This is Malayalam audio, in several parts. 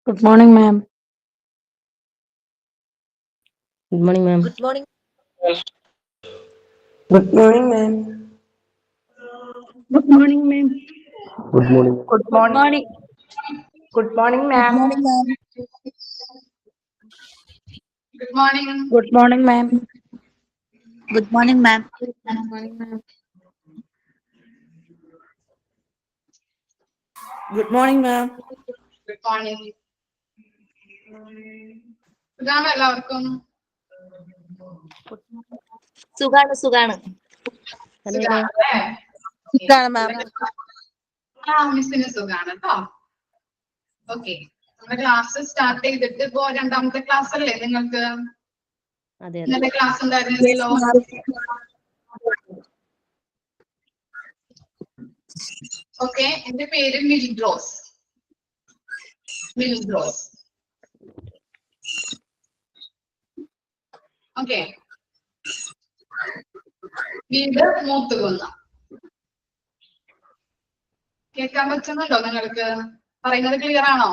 Good morning, ma'am. Good morning, ma'am. Good morning. Good morning, ma'am. Good morning, ma'am. Good morning. Good Good morning. morning. Good morning, Good ma'am. morning, ma'am. Good morning. Good morning, ma'am. Good morning, ma'am. Good morning, ma'am. Good morning, ma'am. Good morning. സുഖാണോ എല്ലാവർക്കും? സുഖാണ്. സുഖാണല്ലേ? സുഖാണ്, ma'am. മിസ്സിന് സുഖാണ് കേട്ടോ. ഓക്കെ, നമ്മുടെ ക്ലാസ് സ്റ്റാർട്ട് ചെയ്തിട്ട് ഇപ്പോ രണ്ടാമത്തെ ക്ലാസ് അല്ലേ നിങ്ങൾക്ക്? അതെ ഇന്നത്തെ ക്ലാസ് Yes, ഉണ്ടായിരുന്നല്ലോ. ma'am. ഓക്കെ, എന്റെ പേര് മിൽഡ്രോസ്. ഓക്കെ, വീട് മൂത്തുകുന്ന. കേൾക്കാൻ പറ്റുന്നുണ്ടോ നിങ്ങൾക്ക്? പറയുന്നത് ക്ലിയർ ആണോ?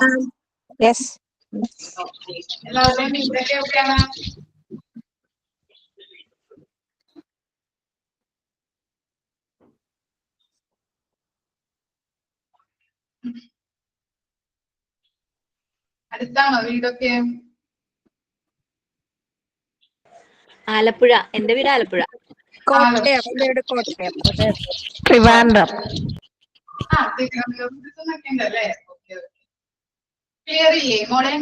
Yes. ഓക്കെ, എല്ലാവരുടെയും വീടൊക്കെ എവിടെയാണ്? അടുത്താണോ വീടൊക്കെ? ആലപ്പുഴ. എന്റെ വീട് ആലപ്പുഴ. കോട്ടയം. Trivandrum. തിരുവനന്തപുരത്തൊക്കെ ഉണ്ടല്ലേ? ഓക്കെ, ക്ലിയർ ഇല്ലേ മോളെ?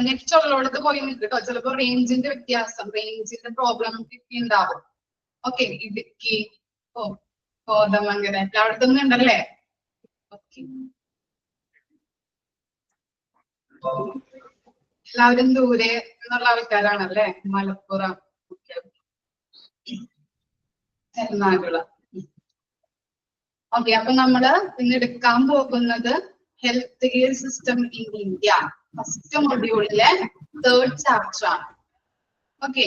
നെക്സ്റ്റ് ഉള്ളടത്ത് പോയി നിൽക്ക് കേട്ടോ. ചിലപ്പോ റേഞ്ചിന്റെ വ്യത്യാസം, റേഞ്ചിന്റെ പ്രോബ്ലം ഒക്കെ ഉണ്ടാവും. ഓക്കെ, ഇടുക്കി, കോതമംഗലം എല്ലായിടത്തും ഉണ്ടല്ലേ? ഓക്കെ, എല്ലാവരും ദൂരെ എന്നുള്ള ആൾക്കാരാണല്ലേ? മലപ്പുറം, എറണാകുളം. ഓക്കെ, അപ്പൊ നമ്മള് ഇന്ന് എടുക്കാൻ പോകുന്നത് health care system in India, first മൊഡ്യൂളിലെ 3rd ചാപ്റ്റർ ആണ്. ഓക്കെ,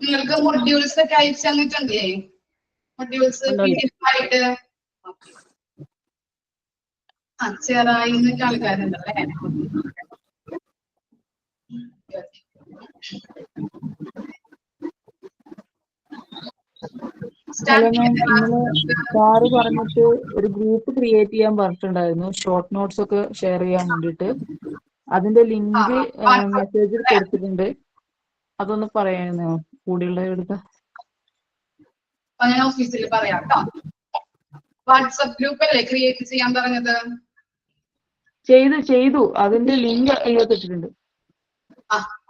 നിങ്ങൾക്ക് മൊഡ്യൂൾസ് ഒക്കെ അയച്ചു തന്നിട്ടില്ലേ? മൊഡ്യൂൾസ് PDF ആയിട്ട്. ചെറായി എന്നൊക്കെ ആൾക്കാരുണ്ടല്ലേ? ഹലോ മാം, ഇന്നലെ സാറ് പറഞ്ഞിട്ട് ഒരു ഗ്രൂപ്പ് ക്രിയേറ്റ് ചെയ്യാൻ പറഞ്ഞിട്ടുണ്ടായിരുന്നു, ഷോർട്ട് നോട്ട്സ് ഒക്കെ ഷെയർ ചെയ്യാൻ വേണ്ടിയിട്ട്. അതിന്റെ ലിങ്ക് മെസ്സേജിൽ കൊടുത്തിട്ടുണ്ട്. അതൊന്ന് പറയാനോ കൂടെയുള്ളവരുടെ? ഞാൻ ഓഫീസിൽ പറയാം കേട്ടോ. വാട്സപ്പ് ഗ്രൂപ്പ് അല്ലേ ക്രിയേറ്റ് ചെയ്യാൻ പറഞ്ഞത്? ചെയ്തു അതിന്റെ ലിങ്ക് ഇട്ടിട്ടുണ്ട്,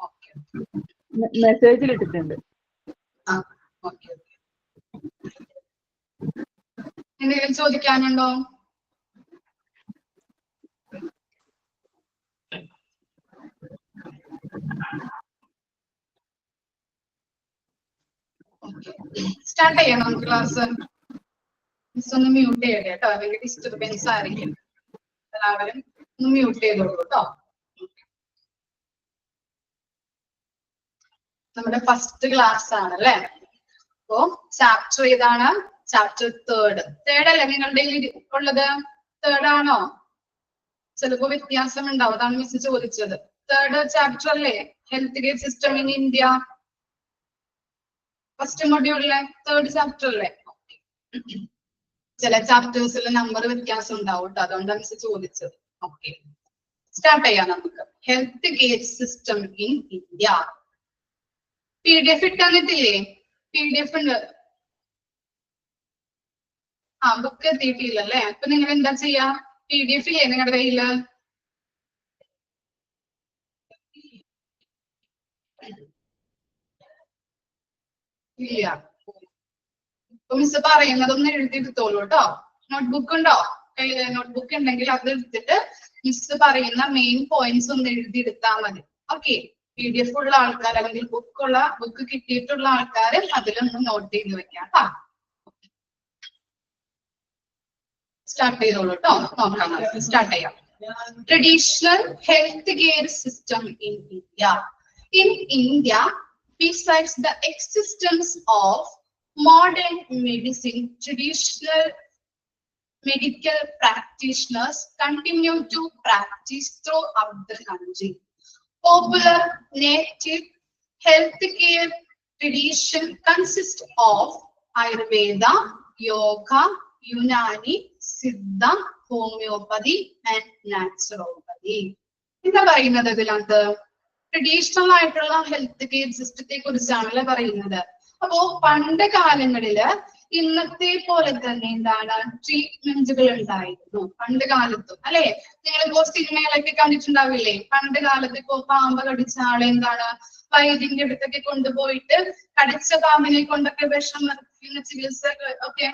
ഓക്കെ, മെസ്സേജിൽ ഇട്ടിട്ടുണ്ട്. ഓക്കെ. എന്തെങ്കിലും ചോദിക്കാനുണ്ടോ? സ്റ്റാർട്ട് ചെയ്യാം നമുക്ക് ക്ലാസ്. മിസ് ഒന്ന് മ്യൂട്ട് ചെയ്യട്ടെ കേട്ടോ, അല്ലെങ്കിൽ ഡിസ്റ്റർബൻസ് ആയിരിക്കും. എല്ലാവരും ഒന്ന് മ്യൂട്ട് ചെയ്തോളൂ കേട്ടോ. നമ്മുടെ ഫസ്റ്റ് ക്ലാസ് ആണല്ലേ? അപ്പോ ചാപ്റ്റർ ഏതാണ്? ചാപ്റ്റർ 3rd അല്ലേ നിങ്ങളുടെ ഉള്ളത്? 3rd ആണോ? ചിലപ്പോ വ്യത്യാസം ഉണ്ടാവും, അതാണ് മിസ് ചോദിച്ചത്. 3rd ചാപ്റ്റർ അല്ലേ health care system in India? First മൊഡ്യൂളിലെ 3rd ചാപ്റ്റർ അല്ലേ? ചില ചാപ്റ്റേഴ്സിലെ നമ്പർ വ്യത്യാസം ഉണ്ടാവും കേട്ടോ, അതുകൊണ്ടാണ് മിസ് ചോദിച്ചത്. ഓക്കെ, സ്റ്റാർട്ട് ചെയ്യാം നമുക്ക്. Health care system in India. PDF ഇട്ടന്നിട്ടില്ലേ? PDF ഉണ്ട്. ബുക്ക് എത്തിയിട്ടില്ലല്ലേ? അപ്പൊ നിങ്ങൾ എന്താ ചെയ്യാ? PDF ഇല്ലേ നിങ്ങളുടെ കയ്യില്? ഇല്ല. അപ്പൊ മിസ് പറയുന്നതൊന്ന് എഴുതിയെടുത്തോളൂ കേട്ടോ. നോട്ട്ബുക്ക് ഉണ്ടോ കയ്യില്? നോട്ട്ബുക്ക് ഉണ്ടെങ്കിൽ അത് എടുത്തിട്ട് മിസ് പറയുന്ന മെയിൻ പോയിന്റ്സ് ഒന്ന് എഴുതിയെടുത്താൽ മതി. ഓക്കെ, PDF ഉള്ള ആൾക്കാർ അല്ലെങ്കിൽ ബുക്ക് കിട്ടിയിട്ടുള്ള ആൾക്കാർ അതിലൊന്ന് നോട്ട് ചെയ്ത് വെക്കാം കേട്ടോ. സ്റ്റാർട്ട് ചെയ്തോളൂ കേട്ടോ. നോക്കാം, സ്റ്റാർട്ട് ചെയ്യാം. Traditional health care system in India. In India, besides the existence of modern medicine, traditional medical practitioners continue to practice throughout the country. Popular native healthcare tradition consists of Ayurveda, Yoga, Unani, Siddha, Homeopathy and Naturopathy. എന്താ പറയുന്നത് ഇതിനകത്ത്? ട്രഡീഷണൽ ആയിട്ടുള്ള ഹെൽത്ത് കെയർ സിസ്റ്റത്തെ കുറിച്ചാണല്ലോ പറയുന്നത്. അപ്പോ പണ്ട് കാലങ്ങളില് ഇന്നത്തെ പോലെ തന്നെ എന്താണ് ട്രീറ്റ്മെന്റുകൾ ഉണ്ടായിരുന്നു പണ്ട് കാലത്തും, അല്ലെ? നിങ്ങളിപ്പോ സിനിമയിലൊക്കെ കണ്ടിട്ടുണ്ടാവില്ലേ? പണ്ട് കാലത്ത് ഇപ്പോ പാമ്പ് കടിച്ച ആളെ എന്താണ് വൈദ്യന്റെ അടുത്തൊക്കെ കൊണ്ടുപോയിട്ട് കടിച്ച പാമ്പിനെ കൊണ്ടൊക്കെ വിഷം നിർത്തിക്കുന്ന ചികിത്സ ഒക്കെ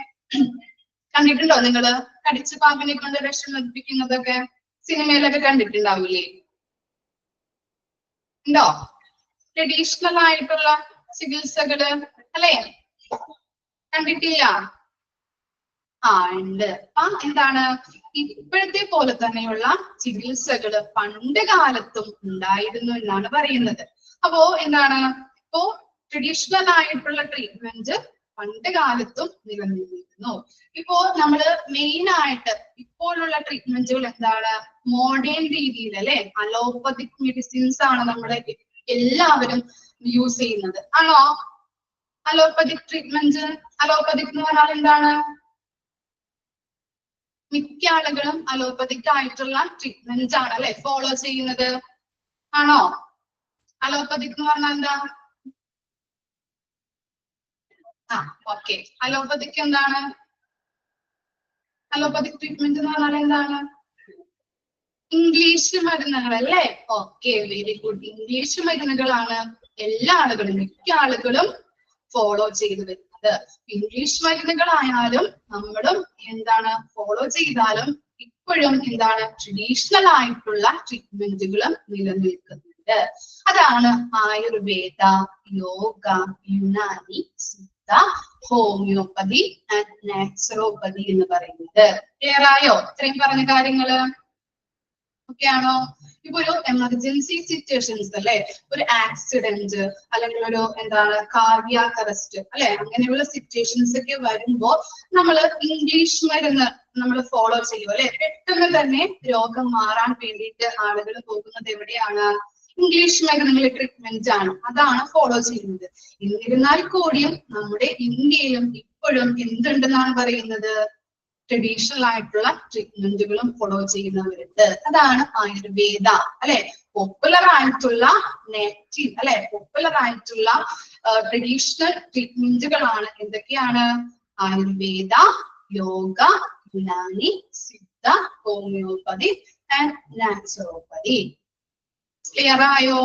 കണ്ടിട്ടുണ്ടോ നിങ്ങള്? കടിച്ച പാമ്പിനെ കൊണ്ട് വിഷം നിർത്തിക്കുന്നതൊക്കെ സിനിമയിലൊക്കെ കണ്ടിട്ടുണ്ടാവില്ലേ? ഉണ്ടോ? ട്രഡീഷണൽ ആയിട്ടുള്ള ചികിത്സകള്, അല്ലെ? കണ്ടിട്ടില്ല? ഉണ്ട്. എന്താണ് ഇപ്പോഴത്തെ പോലെ തന്നെയുള്ള ചികിത്സകള് പണ്ട് കാലത്തും ഉണ്ടായിരുന്നു എന്നാണ് പറയുന്നത്. അപ്പോ എന്താണ് ഇപ്പോ ട്രഡീഷണൽ ആയിട്ടുള്ള ട്രീറ്റ്മെന്റ് പണ്ട് കാലത്തും നിലനിന്നിരുന്നു. ഇപ്പോ നമ്മള് മെയിൻ ആയിട്ട് ഇപ്പോഴുള്ള ട്രീറ്റ്മെന്റുകൾ എന്താണ്? മോഡേൺ രീതിയിൽ, അല്ലെ? അലോപ്പതിക് മെഡിസിൻസ് ആണ് നമ്മുടെ എല്ലാവരും യൂസ് ചെയ്യുന്നത്. ആണോ? അലോപ്പതിക് ട്രീറ്റ്മെന്റ്, അലോപ്പതിക് എന്ന് പറഞ്ഞാൽ എന്താണ്? മിക്ക ആളുകളും അലോപ്പതിക് ആയിട്ടുള്ള ട്രീറ്റ്മെന്റ് ആണ്, അല്ലെ, ഫോളോ ചെയ്യുന്നത്. ആണോ? അലോപ്പതിക് എന്ന് പറഞ്ഞാൽ എന്താ? ഓക്കെ. അലോപ്പതിക് എന്താണ്? അലോപ്പതിക് ട്രീറ്റ്മെന്റ് എന്ന് പറഞ്ഞാൽ എന്താണ്? ഇംഗ്ലീഷ് മരുന്നുകൾ, അല്ലേ? Okay, very good. ഇംഗ്ലീഷ് മരുന്നുകളാണ് എല്ലാ ആളുകളും, മിക്ക ആളുകളും ഫോളോ ചെയ്തു വരുന്നത്. ഇംഗ്ലീഷ് മരുന്നുകളായാലും നമ്മളും എന്താണ് ഫോളോ ചെയ്താലും ഇപ്പോഴും എന്താണ് ട്രഡീഷണൽ ആയിട്ടുള്ള ട്രീറ്റ്മെന്റുകളും നിലനിൽക്കുന്നുണ്ട്. അതാണ് Ayurveda, yoga, Unani, Siddha, homeopathy and naturopathy എന്ന് പറയുന്നത്. ക്ലിയർ ആയോ ഇത്രയും പറഞ്ഞ കാര്യങ്ങള്? ഓക്കെ ആണോ? ഇപ്പൊ ഒരു എമർജൻസി സിറ്റുവേഷൻസ്, അല്ലെ, ഒരു ആക്സിഡന്റ് അല്ലെങ്കിൽ ഒരു എന്താണ് കാർഡിയാക് അറസ്റ്റ്, അല്ലെ, അങ്ങനെയുള്ള സിറ്റുവേഷൻസ് ഒക്കെ വരുമ്പോ നമ്മള് ഇംഗ്ലീഷ് മരുന്ന് നമ്മൾ ഫോളോ ചെയ്യും, അല്ലെ? പെട്ടെന്ന് തന്നെ രോഗം മാറാൻ വേണ്ടിയിട്ട് ആളുകൾ പോകുന്നത് എവിടെയാണ്? ഇംഗ്ലീഷ് മരുന്നുകൾ ട്രീറ്റ്മെന്റ് ആണ്, അതാണ് ഫോളോ ചെയ്യുന്നത്. എന്നിരുന്നാൽ കൂടിയും നമ്മുടെ ഇന്ത്യയിലും ഇപ്പോഴും എന്തുണ്ടെന്നാണ് പറയുന്നത്? ട്രഡീഷണൽ ആയിട്ടുള്ള ട്രീറ്റ്മെന്റുകളും ഫോളോ ചെയ്യുന്നവരുണ്ട്. അതാണ് ആയുർവേദ, അല്ലെ? പോപ്പുലർ ആയിട്ടുള്ള നേറ്റീവ്, അല്ലെ, പോപ്പുലർ ആയിട്ടുള്ള ട്രഡീഷണൽ ട്രീറ്റ്മെന്റുകളാണ് എന്തൊക്കെയാണ്? Ayurveda, yoga, Unani, Siddha, homeopathy and naturopathy. Clear ആയോ?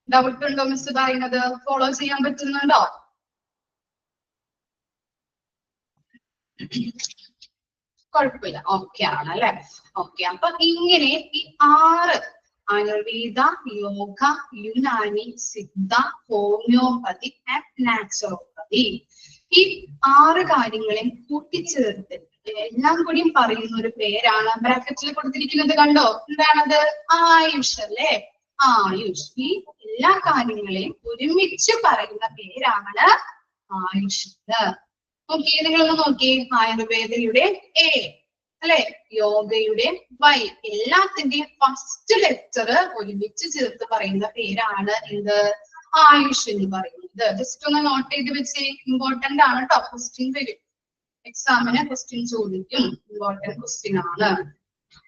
ഡൗട്ട് ഉണ്ടോ മിസ് പറയുന്നത്? ഫോളോ ചെയ്യാൻ പറ്റുന്നുണ്ടോ? കുഴപ്പമില്ല, ഓക്കെ ആണ്, അല്ലെ? ഓക്കെ. അപ്പൊ ഇങ്ങനെ ഈ 6 Ayurveda, yoga, Unani, Siddha, homeopathy and naturopathy, ഈ 6 കാര്യങ്ങളെയും കൂട്ടിച്ചേർത്ത് എല്ലാം കൂടിയും പറയുന്ന ഒരു പേരാണ് ബ്രാക്കറ്റിൽ കൊടുത്തിരിക്കുന്നത്. കണ്ടോ? എന്താണത്? ആയുഷ്, അല്ലെ? ആയുഷ്. ഈ എല്ലാ കാര്യങ്ങളെയും ഒരുമിച്ച് പറയുന്ന പേരാണ് ആയുഷ്. നോക്കിയേ, നിങ്ങളൊന്ന് നോക്കിയേ. ആയുർവേദയുടെ എ, അല്ലെ, യോഗയുടെ വൈ, എല്ലാത്തിന്റെയും ഫസ്റ്റ് ലെറ്റർ ഒരുമിച്ച് ചേർത്ത് പറയുന്ന പേരാണ് എന്ത്? ആയുഷ് എന്ന് പറയുന്നത്. ജസ്റ്റ് ഒന്ന് നോട്ട് ചെയ്ത് വെച്ച്, ഇമ്പോർട്ടന്റ് ആണ് കേട്ടോ. ക്വസ്റ്റ്യൻ വരും, എക്സാമിന് ക്വസ്റ്റ്യൻ ചോദിക്കും, ഇമ്പോർട്ടന്റ് ക്വസ്റ്റ്യൻ ആണ്.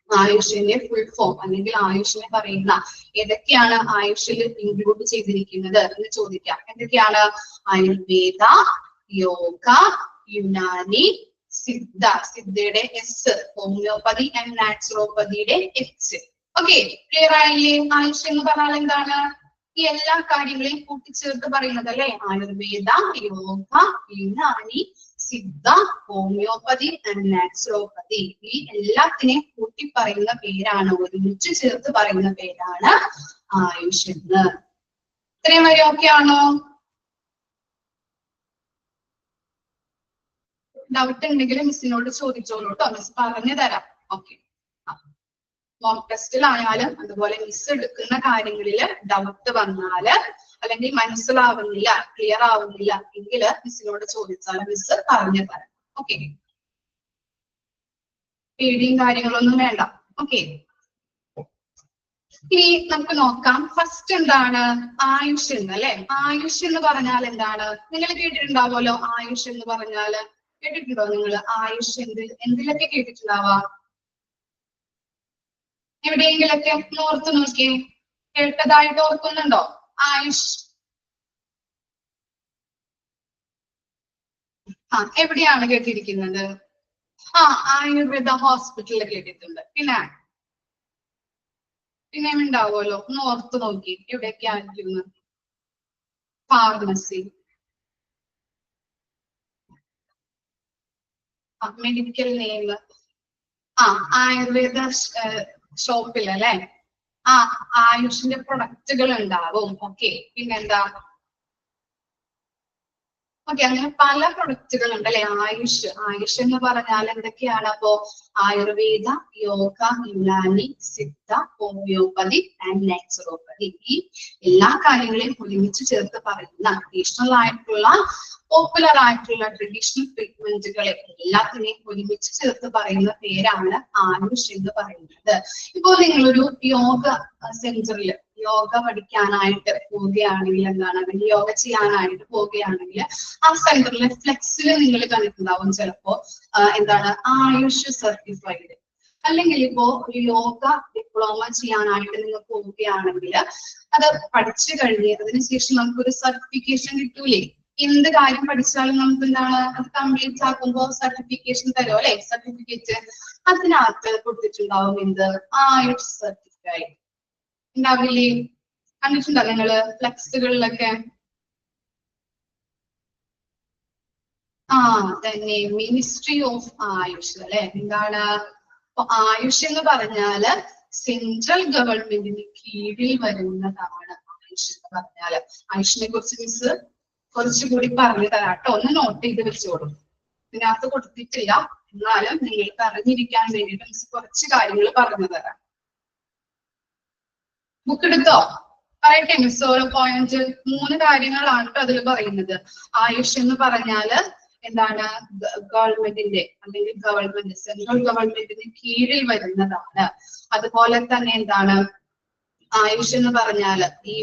ആയുഷിന്റെ ഫുൾ ഫോം അല്ലെങ്കിൽ ആയുഷിനെ പറയുന്ന ഏതൊക്കെയാണ് ആയുഷിൽ ഇൻക്ലൂഡ് ചെയ്തിരിക്കുന്നത് എന്ന് ചോദിക്കാം. എന്തൊക്കെയാണ്? ആയുർവേദ, യോഗ, യുനാനി, സിദ്ധ, സിദ്ധയുടെ എസ്, ഹോമിയോപ്പതി ആൻഡ് നാച്ചുറോപ്പതിയുടെ എച്ച്. ഓക്കെ, ക്ലിയർ ആയില്ലേ? ആയുഷ് എന്ന് പറഞ്ഞാൽ എന്താണ്? ഈ എല്ലാ കാര്യങ്ങളെയും കൂട്ടിച്ചേർത്ത് പറയുന്നത്, അല്ലെ? Ayurveda, yoga, Unani, Siddha, homeopathy and naturopathy, ഈ എല്ലാത്തിനെയും കൂട്ടി പറയുന്ന പേരാണ്, ഒരുമിച്ച് ചേർത്ത് പറയുന്ന പേരാണ് ആയുഷ് എന്ന്. ഇത്രയും വരെ ഓക്കെ ആണോ? ഡൗട്ട് ഉണ്ടെങ്കിൽ മിസ്സിനോട് ചോദിച്ചോളൂ കേട്ടോ, മിസ് പറഞ്ഞു തരാം. ഓക്കെ. മോക്ക് ടെസ്റ്റിലായാലും അതുപോലെ മിസ് എടുക്കുന്ന കാര്യങ്ങളിൽ ഡൗട്ട് വന്നാല് അല്ലെങ്കിൽ മനസ്സിലാവുന്നില്ല, ക്ലിയർ ആവുന്നില്ല എങ്കിൽ മിസ്സിനോട് ചോദിച്ചാൽ മിസ് പറഞ്ഞു തരാം. ഓക്കെ. പേടിയും കാര്യങ്ങളൊന്നും വേണ്ട. ഓക്കെ, ഇനി നമുക്ക് നോക്കാം. ഫസ്റ്റ് എന്താണ് ആയുഷ് എന്ന്, അല്ലെ? ആയുഷ് എന്ന് പറഞ്ഞാൽ എന്താണ്? നിങ്ങൾ കേട്ടിട്ടുണ്ടാവുമല്ലോ ആയുഷ് എന്ന് പറഞ്ഞാല്. കേട്ടിട്ടുണ്ടോ നിങ്ങൾ ആയുഷ്? എന്തിലൊക്കെ കേട്ടിട്ടുണ്ടാവാ? എവിടെയെങ്കിലൊക്കെ ഓർത്ത് നോക്കിയേ, കേട്ടതായിട്ട് ഓർക്കുന്നുണ്ടോ ആയുഷ്? എവിടെയാണ് കേട്ടിരിക്കുന്നത്? ആയുർവേദ ഹോസ്പിറ്റലിൽ കേട്ടിട്ടുണ്ട്. പിന്നെ ഉണ്ടാവുമല്ലോ, ഒന്ന് ഓർത്ത് നോക്കി എവിടെയൊക്കെ ആയിരിക്കുന്നു. ഫാർമസി, മെഡിക്കൽ നെയിം, ആയുർവേദ ഷോപ്പിൽ, അല്ലെ? ആയുഷിന്റെ പ്രൊഡക്റ്റുകൾ ഉണ്ടാവും. ഓക്കെ, പിന്നെന്താ? ഓക്കെ, അങ്ങനെ പല പ്രൊഡക്റ്റുകൾ ഉണ്ട്, അല്ലെ? ആയുഷ് എന്ന് പറഞ്ഞാൽ എന്തൊക്കെയാണ്? അപ്പോ Ayurveda, yoga, Unani, Siddha, homeopathy and naturopathy. ഈ എല്ലാ കാര്യങ്ങളെയും ഒരുമിച്ച് ചേർത്ത് പറയുന്ന ട്രഡീഷണൽ ആയിട്ടുള്ള, പോപ്പുലർ ആയിട്ടുള്ള ട്രഡീഷണൽ ട്രീറ്റ്മെന്റുകളെ എല്ലാത്തിനെയും ഒരുമിച്ച് ചേർത്ത് പറയുന്ന പേരാണ് ആയുഷ് എന്ന് പറയുന്നത്. ഇപ്പോ നിങ്ങളൊരു യോഗ സെന്ററിൽ യോഗ പഠിക്കാനായിട്ട് പോവുകയാണെങ്കിൽ എന്താണ്, അല്ലെങ്കിൽ യോഗ ചെയ്യാനായിട്ട് പോവുകയാണെങ്കിൽ ആ സെന്ററിലെ ഫ്ലെക്സിൽ നിങ്ങൾ കണ്ടിട്ടുണ്ടാവും ചിലപ്പോ എന്താണ് ആയുഷ് സർട്ടിഫൈഡ്. അല്ലെങ്കിൽ ഇപ്പോ ഒരു യോഗ ഡിപ്ലോമ ചെയ്യാനായിട്ട് നിങ്ങൾ പോവുകയാണെങ്കിൽ അത് പഠിച്ചു കഴിഞ്ഞതിന് ശേഷം നമുക്കൊരു സർട്ടിഫിക്കേഷൻ കിട്ടൂലേ? എന്ത് കാര്യം പഠിച്ചാലും നമുക്ക് എന്താണ്, അത് കംപ്ലീറ്റ് ആക്കുമ്പോൾ സർട്ടിഫിക്കേഷൻ തരും, അല്ലെ? സർട്ടിഫിക്കറ്റ് അതിനകത്ത് കൊടുത്തിട്ടുണ്ടാവും എന്ത്? ആയുഷ് സർട്ടിഫൈഡ് ഉണ്ടാവില്ലേ? കണ്ടിട്ടുണ്ടോ നിങ്ങള് ഫ്ലെക്സുകളിലൊക്കെ? തന്നെ മിനിസ്ട്രി ഓഫ് ആയുഷ്, അല്ലെ? എന്താണ് ആയുഷ് എന്ന് പറഞ്ഞാല് സെൻട്രൽ ഗവൺമെന്റിന് കീഴിൽ വരുന്നതാണ് ആയുഷ് എന്ന് പറഞ്ഞാല്. ആയുഷിനെ കുറിച്ച് മിസ് കുറച്ചുകൂടി പറഞ്ഞു തരാം കേട്ടോ, ഒന്ന് നോട്ട് ചെയ്ത് വെച്ചോളൂ. ഇതിനകത്ത് കൊടുത്തിട്ടില്ല, എന്നാലും നിങ്ങൾക്ക് അറിഞ്ഞിരിക്കാൻ വേണ്ടിയിട്ട് മിസ് കുറച്ച് കാര്യങ്ങൾ പറഞ്ഞു തരാം. ബുക്ക് എടുത്തോ? പറയട്ടെ മിസ് ഓരോ പോയിന്റ്. 3 കാര്യങ്ങളാണ് അതിൽ പറയുന്നത്. ആയുഷ് എന്ന് പറഞ്ഞാല് എന്താണ്? ഗവൺമെന്റിന്റെ അല്ലെങ്കിൽ ഗവൺമെന്റ്, സെൻട്രൽ ഗവൺമെന്റിന് കീഴിൽ വരുന്നതാണ്. അതുപോലെ തന്നെ എന്താണ് ആയുഷ് എന്ന് പറഞ്ഞാല് ഈ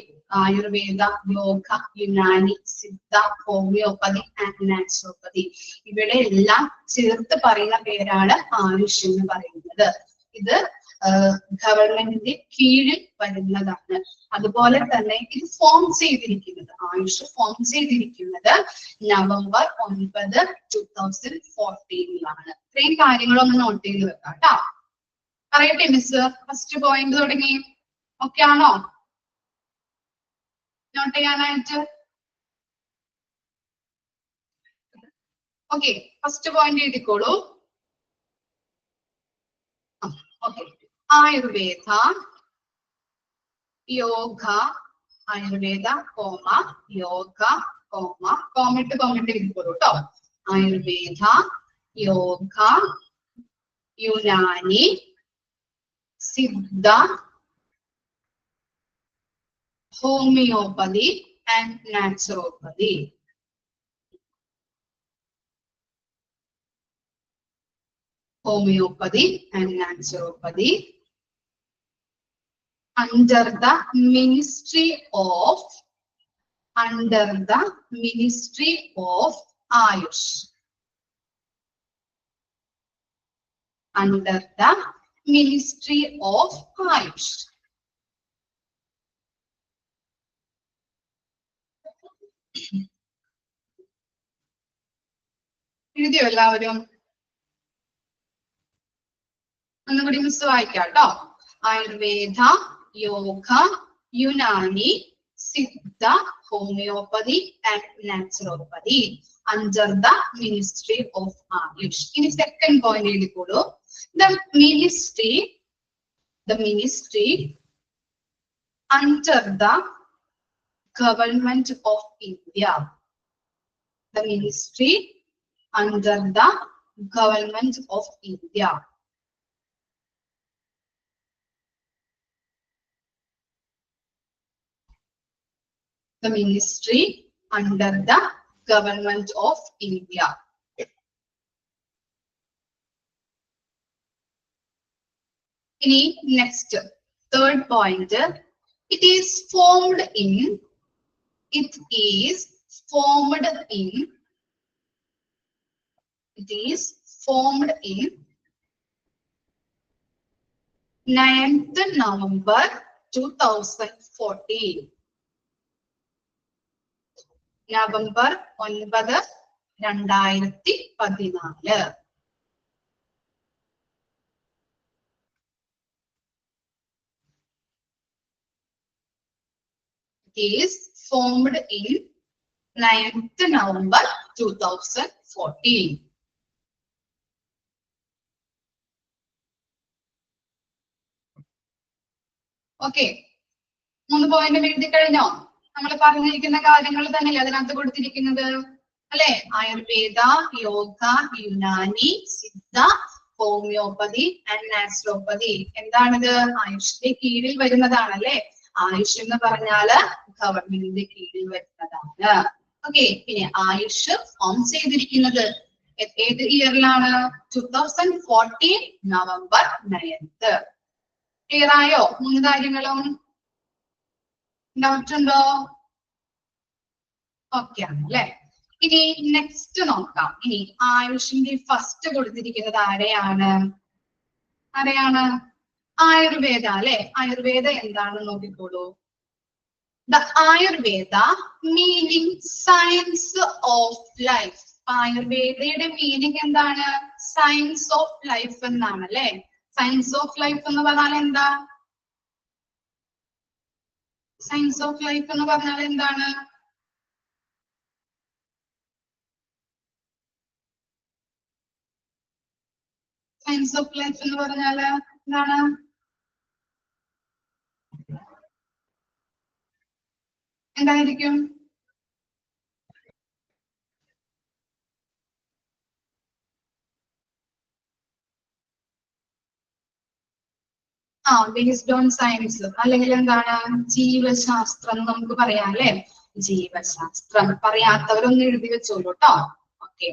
Ayurveda, yoga, Unani, Siddha, homeopathy and naturopathy ഇവിടെ എല്ലാം ചേർത്ത് പറയുന്ന പേരാണ് ആയുഷ് എന്ന് പറയുന്നത്. ഇത് ഗവൺമെന്റിന്റെ കീഴിൽ വരുന്നതാണ്. അതുപോലെ തന്നെ ഇത് ഫോം ചെയ്തിരിക്കുന്നത്, ആയുഷ് ഫോം ചെയ്തിരിക്കുന്നത് നവംബർ 9, 2014 ഇത്രയും കാര്യങ്ങളൊന്ന് നോട്ട് ചെയ്ത് വെക്കാം കേട്ടോ. പറയട്ടെ മിസ്, ഫസ്റ്റ് പോയിന്റ് തുടങ്ങി. ഓക്കെ ആണോ നോട്ട് ചെയ്യാനായിട്ട്? ഓക്കെ, ഫസ്റ്റ് പോയിന്റ് എഴുതിക്കോളൂ. Okay, Ayurveda, Yoga, Ayurveda comma Yoga comma കോമിട്ട് എഴുതിക്കോളൂ കേട്ടോ. Ayurveda, yoga, Unani, Siddha, homeopathy and naturopathy. Homeopathy and naturopathy under the Ministry of Ayush. Under the Ministry of Ayush. എഴുതിയോ എല്ലാവരും? ഒന്നുകൂടി മിസ് വായിക്കാം കേട്ടോ. Ayurveda, yoga, Unani, Siddha, homeopathy and naturopathy under the Ministry of Ayush. ഇനി സെക്കൻഡ് പോയിന്റ് എഴുതിക്കോളൂ. The ministry under the government of India. The ministry under the government of India. The ministry under the government of India. ഇനി next third point, it is formed in, it is formed in, it is formed in 9th November 2014. November 9, 2014. Is formed in 9th November 2014. Okay, 3 point എഴുതി കഴിഞ്ഞോ? നമ്മൾ പറഞ്ഞിരിക്കുന്ന കാര്യങ്ങൾ തന്നെയല്ലേ അതിനകത്ത് കൊടുത്തിരിക്കുന്നത് അല്ലെ? Ayurveda, yoga, Unani, Siddha, homeopathy and naturopathy. എന്താണിത്? ആയുഷിന്റെ കീഴിൽ വരുന്നതാണല്ലേ. ആയുഷ് എന്ന് പറഞ്ഞാല് ഗവൺമെന്റിന്റെ കീഴിൽ വരുന്നതാണ്. ഓക്കെ, പിന്നെ ആയുഷ് ഫോം ചെയ്തിരിക്കുന്നത് ഏത് ഇയറിലാണ്? 2014 നവംബർ 9th. ക്ലിയർ ആയോ 3 കാര്യങ്ങളും? ഡൗട്ട് ഉണ്ടോ? ഓക്കെ ആണ് അല്ലെ. ഇനി നെക്സ്റ്റ് നോക്കാം. ഇനി ആയുഷിന്റെ ഫസ്റ്റ് കൊടുത്തിരിക്കുന്നത് ആരെയാണ്? ആയുർവേദ അല്ലെ. ആയുർവേദ എന്താണെന്ന് നോക്കിക്കോളൂ. The Ayurveda meaning science of life. ആയുർവേദയുടെ മീനിങ് എന്താണ്? സയൻസ് ഓഫ് ലൈഫ് എന്നാണ് അല്ലെ. സയൻസ് ഓഫ് ലൈഫ് എന്ന് പറഞ്ഞാൽ എന്താ? സയൻസ് ഓഫ് ലൈഫ് എന്ന് പറഞ്ഞാൽ എന്താണ്? സയൻസ് ഓഫ് ലൈഫ് എന്ന് പറഞ്ഞാല് എന്താണ്? എന്തായിരിക്കും? ബേസ്ഡ് ഓൺ സയൻസ്, അല്ലെങ്കിൽ എന്താണ്? ജീവശാസ്ത്രം എന്ന് നമുക്ക് പറയാം അല്ലെ. ജീവശാസ്ത്രം പറയാത്തവരൊന്ന് എഴുതി വെച്ചോളൂ കേട്ടോ. ഓക്കെ,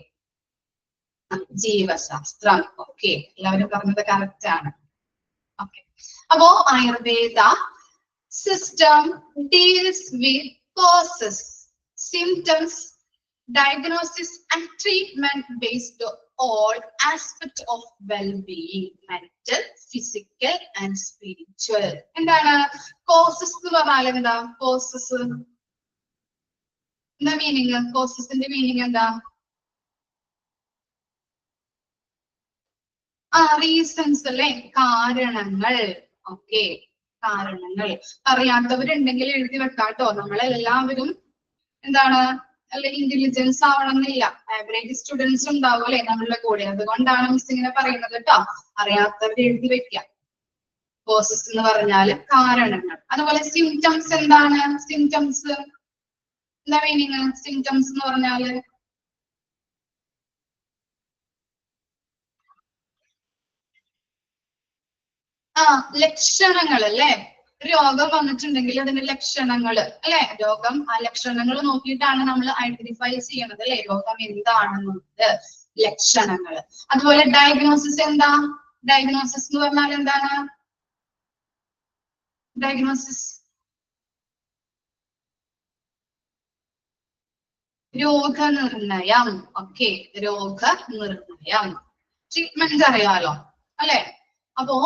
ജീവശാസ്ത്രം. ഓക്കെ, എല്ലാവരും പറഞ്ഞത് കറക്റ്റ് ആണ്. ഓക്കെ, അപ്പോ Ayurveda system deals with causes, symptoms, diagnosis and treatment based on all aspects of well-being, mental, physical and spiritual. എന്താണ് causes എന്ന് പറഞ്ഞാൽ? എന്താ causes? എന്താ മീനിങ്? കോസസിന്റെ മീനിങ് എന്താ? റീസൺസ് അല്ലെ, കാരണങ്ങൾ. ഓക്കെ, കാരണങ്ങൾ. അറിയാത്തവരുണ്ടെങ്കിൽ എഴുതി വെക്കാട്ടോ. നമ്മളെല്ലാവരും എന്താണ് അല്ലെങ്കിൽ ഇന്റലിജൻസ് ആവണമെന്നില്ല. ആവറേജ് സ്റ്റുഡൻസ് ഉണ്ടാവും അല്ലെ നമ്മളുടെ കൂടെ. അതുകൊണ്ടാണ് മിസ് ഇങ്ങനെ പറയുന്നത് കേട്ടോ. അറിയാത്തവർ എഴുതി വെക്കാം. കോസസ് എന്ന് പറഞ്ഞാല് കാരണങ്ങൾ. അതുപോലെ സിംറ്റംസ് എന്താണ്? സിംറ്റംസ് എന്താ മീനിങ്? സിംറ്റംസ് എന്ന് പറഞ്ഞാല് ലക്ഷണങ്ങൾ അല്ലെ. രോഗം വന്നിട്ടുണ്ടെങ്കിൽ അതിന്റെ ലക്ഷണങ്ങൾ അല്ലെ. രോഗം ആ ലക്ഷണങ്ങൾ നോക്കിയിട്ടാണ് നമ്മൾ ഐഡന്റിഫൈ ചെയ്യണത് അല്ലെ, രോഗം എന്താണെന്നുള്ളത്. ലക്ഷണങ്ങൾ. അതുപോലെ ഡയഗ്നോസിസ് എന്താ? ഡയഗ്നോസിസ് എന്ന് പറഞ്ഞാൽ എന്താണ്? ഡയഗ്നോസിസ് രോഗനിർണയം. ഓക്കെ, രോഗനിർണയം. ട്രീറ്റ്മെന്റ് അറിയാലോ അല്ലെ. അപ്പോ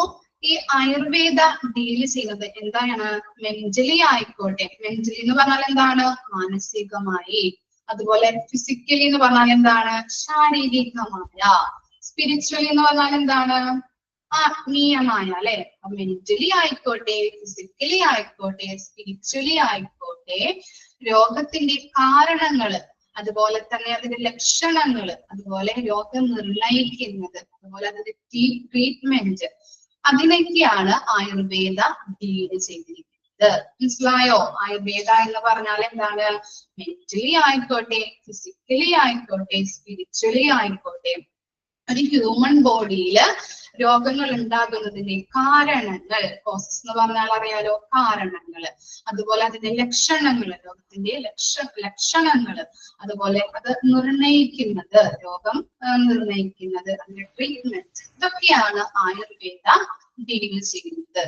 ഈ ആയുർവേദ ഡീൽ ചെയ്യുന്നത് എന്താണ്? മെന്റലി ആയിക്കോട്ടെ. മെന്റലി എന്ന് പറഞ്ഞാൽ എന്താണ്? മാനസികമായി. അതുപോലെ ഫിസിക്കലി എന്ന് പറഞ്ഞാൽ എന്താണ്? ശാരീരികമായ. സ്പിരിച്വലി എന്ന് പറഞ്ഞാൽ എന്താണ്? ആത്മീയമായ അല്ലെ. മെന്റലി ആയിക്കോട്ടെ, ഫിസിക്കലി ആയിക്കോട്ടെ, സ്പിരിച്വലി ആയിക്കോട്ടെ, രോഗത്തിന്റെ കാരണങ്ങള്, അതുപോലെ തന്നെ അതിന്റെ ലക്ഷണങ്ങള്, അതുപോലെ രോഗം നിർണയിക്കുന്നത്, അതുപോലെ അതിന്റെ ട്രീറ്റ്മെന്റ്, അതിനൊക്കെയാണ് ആയുർവേദ ഡീല് ചെയ്തിരിക്കുന്നത്. മനസ്സിലായോ? ആയുർവേദ എന്ന് പറഞ്ഞാൽ എന്താണ്? മെന്റലി ആയിക്കോട്ടെ, ഫിസിക്കലി ആയിക്കോട്ടെ, സ്പിരിച്വലി ആയിക്കോട്ടെ, ഒരു ഹ്യൂമൻ ബോഡിയിൽ രോഗങ്ങൾ ഉണ്ടാകുന്നതിന്റെ കാരണങ്ങൾ, കോസസ് എന്ന് പറഞ്ഞാൽ അറിയാലോ, കാരണങ്ങൾ, അതുപോലെ അതിന്റെ ലക്ഷണങ്ങൾ, രോഗത്തിന്റെ ലക്ഷണങ്ങൾ, അതുപോലെ അത് നിർണയിക്കുന്നത്, രോഗം നിർണയിക്കുന്നത്, അതിന്റെ ട്രീറ്റ്മെന്റ്, ഇതൊക്കെയാണ് ആയുർവേദ ഡീൽ ചെയ്യുന്നത്.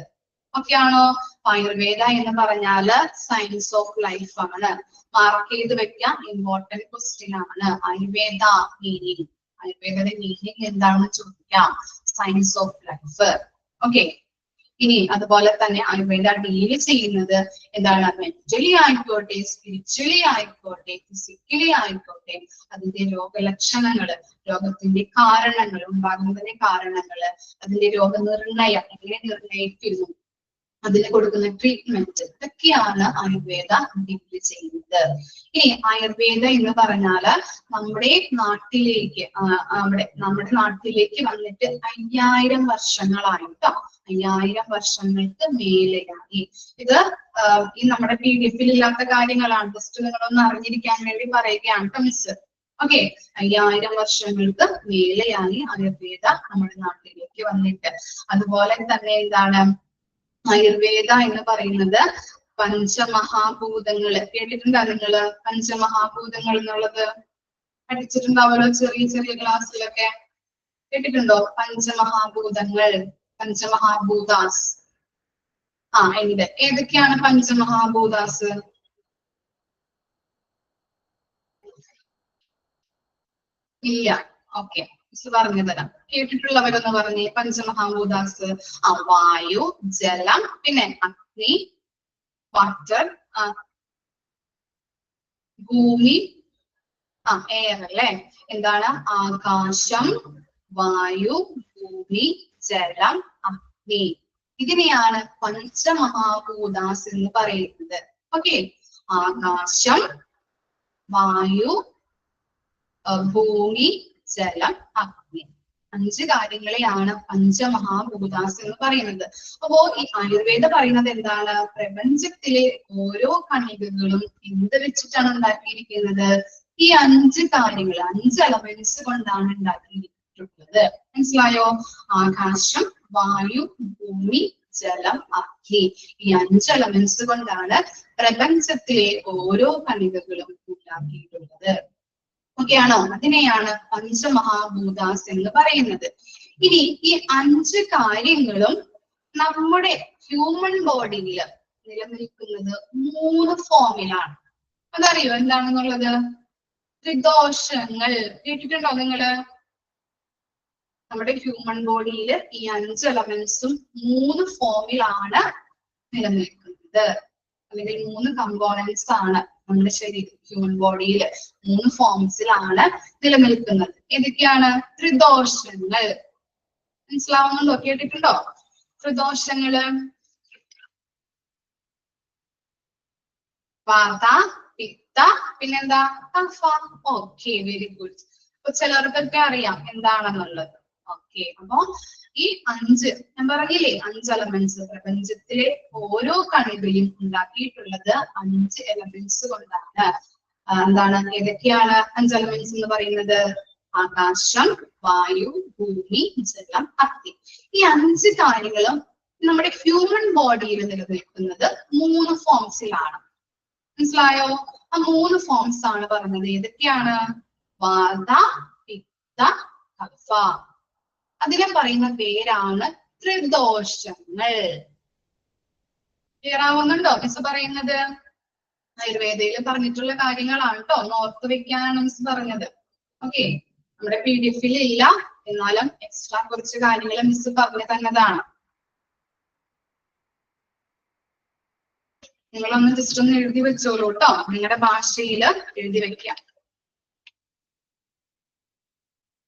ഓക്കെയാണോ? ആയുർവേദ എന്ന് പറഞ്ഞാല് സയൻസ് ഓഫ് ലൈഫ് ആണ്. മാർക്ക് ചെയ്ത് വെക്കാം, ഇമ്പോർട്ടന്റ് ക്വസ്റ്റ്യൻ ആണ്. ആയുർവേദ മീനിങ്, ആയുർവേദയുടെ മീനിങ് എന്താണെന്ന് ചോദിക്കാം, സയൻസ് ഓഫ് ലൈഫ്. ഓക്കെ, ഇനി അതുപോലെ തന്നെ ആയുർവേദ ഡീൽ ചെയ്യുന്നത് എന്താണ്? മെന്റലി ആയിക്കോട്ടെ, സ്പിരിച്വലി ആയിക്കോട്ടെ, ഫിസിക്കലി ആയിക്കോട്ടെ, അതിന്റെ രോഗലക്ഷണങ്ങള്, രോഗത്തിന്റെ കാരണങ്ങൾ, ഉണ്ടാകുന്നതിന്റെ കാരണങ്ങള്, അതിന്റെ രോഗനിർണയം, എങ്ങനെ നിർണയിക്കുന്നു, അതിന് കൊടുക്കുന്ന ട്രീറ്റ്മെന്റ്, ഇതൊക്കെയാണ് ആയുർവേദ ഡീൽ ചെയ്യുന്നത്. ഇനി ആയുർവേദ എന്ന് പറഞ്ഞാല് നമ്മുടെ നാട്ടിലേക്ക് വന്നിട്ട് 5000 വർഷങ്ങളായിട്ടോ, 5000 വർഷങ്ങൾക്ക് മേലെയായി. ഇത് ഈ നമ്മുടെ PDF ഇല്ലാത്ത കാര്യങ്ങളാണ്, ജസ്റ്റ് നിങ്ങളൊന്ന് അറിഞ്ഞിരിക്കാൻ വേണ്ടി പറയുകയാണ് കേട്ടോ മിസ്. ഓക്കെ, 5000 വർഷങ്ങൾക്ക് മേലെയായി ആയുർവേദ നമ്മുടെ നാട്ടിലേക്ക് വന്നിട്ട്. അതുപോലെ തന്നെ എന്താണ് ആയുർവേദ എന്ന് പറയുന്നത്? പഞ്ചമഹാഭൂതങ്ങള് കേട്ടിട്ടുണ്ടോ നിങ്ങള്? പഞ്ചമഹാഭൂതങ്ങൾ എന്നുള്ളത് പഠിച്ചിട്ടുണ്ടാവല്ലോ ചെറിയ ചെറിയ ക്ലാസ്സിലൊക്കെ. കേട്ടിട്ടുണ്ടോ? പഞ്ചമഹാഭൂതങ്ങൾ, പഞ്ചമഹാഭൂതാസ്. ഉണ്ട്. ഏതൊക്കെയാണ് പഞ്ചമഹാഭൂതാസ്? ഇല്ല. ഓക്കെ, പറഞ്ഞു തരാം. കേട്ടിട്ടുള്ളവരൊന്ന് പറഞ്ഞേ. പഞ്ചമഹാഭൂതാസ്: വായു, ജലം, പിന്നെ അഗ്നി, വാട്ടർ, ഭൂമി, എയർ അല്ലേ? എന്താണ്? ആകാശം, വായു, ഭൂമി, ജലം, അഗ്നി. ഇതിനെയാണ് പഞ്ചമഹാഭൂതാസ് എന്ന് പറയുന്നത്. ഓക്കെ, ആകാശം, വായു, ഭൂമി, ജലം, അഗ്നി. 5 കാര്യങ്ങളെയാണ് പഞ്ചമഹാഭൂതാസ് എന്ന് പറയുന്നത്. അപ്പോ ഈ ആയുർവേദ പറയുന്നത് എന്താണ്? പ്രപഞ്ചത്തിലെ ഓരോ കണികകളും എന്ത് വെച്ചിട്ടാണ് ഉണ്ടാക്കിയിരിക്കുന്നത്? ഈ 5 കാര്യങ്ങൾ, 5 എലമെന്റ്സ് കൊണ്ടാണ് ഉണ്ടാക്കിയിരിക്കുന്നത്. മനസ്സിലായോ? ആകാശം, വായു, ഭൂമി, ജലം, അഗ്നി. ഈ 5 എലമെന്റ്സ് കൊണ്ടാണ് പ്രപഞ്ചത്തിലെ ഓരോ കണികകളും ഉണ്ടാക്കിയിട്ടുള്ളത്. ഓക്കെയാണോ? അതിനെയാണ് പഞ്ചമഹാഭൂതാസ് എന്ന് പറയുന്നത്. ഇനി ഈ 5 കാര്യങ്ങളും നമ്മുടെ ഹ്യൂമൻ ബോഡിയിൽ നിലനിൽക്കുന്നത് 3 ഫോമിലാണ്. അതറിയോ എന്താണെന്നുള്ളത്? ത്രിദോഷങ്ങൾ. കേട്ടിട്ടുണ്ടോ നിങ്ങള്? നമ്മുടെ ഹ്യൂമൻ ബോഡിയിൽ ഈ 5 എലമെന്റ്സും 3 ഫോമിലാണ് നിലനിൽക്കുന്നത്, അല്ലെങ്കിൽ 3 കമ്പോണൻസ് ആണ് നമ്മുടെ ശരീരം, ഹ്യൂമൻ ബോഡിയിൽ 3 ഫോംസിലാണ് നിലനിൽക്കുന്നത്. ഏതൊക്കെയാണ്? ത്രിദോഷങ്ങൾ. മനസ്സിലാവുന്നുണ്ടോ? കേട്ടിട്ടുണ്ടോ ത്രിദോഷങ്ങള്? വാത, പിത്ത, പിന്നെന്താ? കഫ. Okay, very good. അപ്പൊ ചിലർക്കൊക്കെ അറിയാം എന്താണെന്നുള്ളത്. ഓക്കെ, അപ്പൊ ഈ 5 ഞാൻ പറഞ്ഞില്ലേ, 5 എലമെന്റ്സ്. പ്രപഞ്ചത്തിലെ ഓരോ കണികയും ഉണ്ടാക്കിയിട്ടുള്ളത് 5 എലമെന്റ്സ് കൊണ്ടാണ്. എന്താണ്? ഏതൊക്കെയാണ് 5 എലമെന്റ്സ് എന്ന് പറയുന്നത്? ആകാശം, വായു, ഭൂമി, ജലം, അഗ്നി. ഈ 5 കാര്യങ്ങളും നമ്മുടെ ഹ്യൂമൻ ബോഡിയിൽ നിലനിൽക്കുന്നത് 3 ഫോംസിലാണ്. മനസ്സിലായോ? ആ 3 ഫോംസ് ആണ് പറഞ്ഞത്. ഏതൊക്കെയാണ്? വാത, പിത്ത, കഫ. അതിനെ പറയുന്ന പേരാണ് ത്രിദോഷങ്ങൾ. ക്ലിയർ ആവുന്നുണ്ടോ മിസ് പറയുന്നത്? ആയുർവേദയിൽ പറഞ്ഞിട്ടുള്ള കാര്യങ്ങളാണ് കേട്ടോ, ഓർത്ത് വെക്കാനാണ് മിസ് പറഞ്ഞത്. ഓക്കെ, നമ്മുടെ PDF ഇല്ല, എന്നാലും എക്സ്ട്രാ കുറച്ച് കാര്യങ്ങൾ മിസ് പറഞ്ഞു തന്നതാണ്. നിങ്ങളൊന്ന് ജസ്റ്റ് ഒന്ന് എഴുതി വെച്ചോളൂ കേട്ടോ, നിങ്ങളുടെ ഭാഷയിൽ എഴുതി വെക്കാം.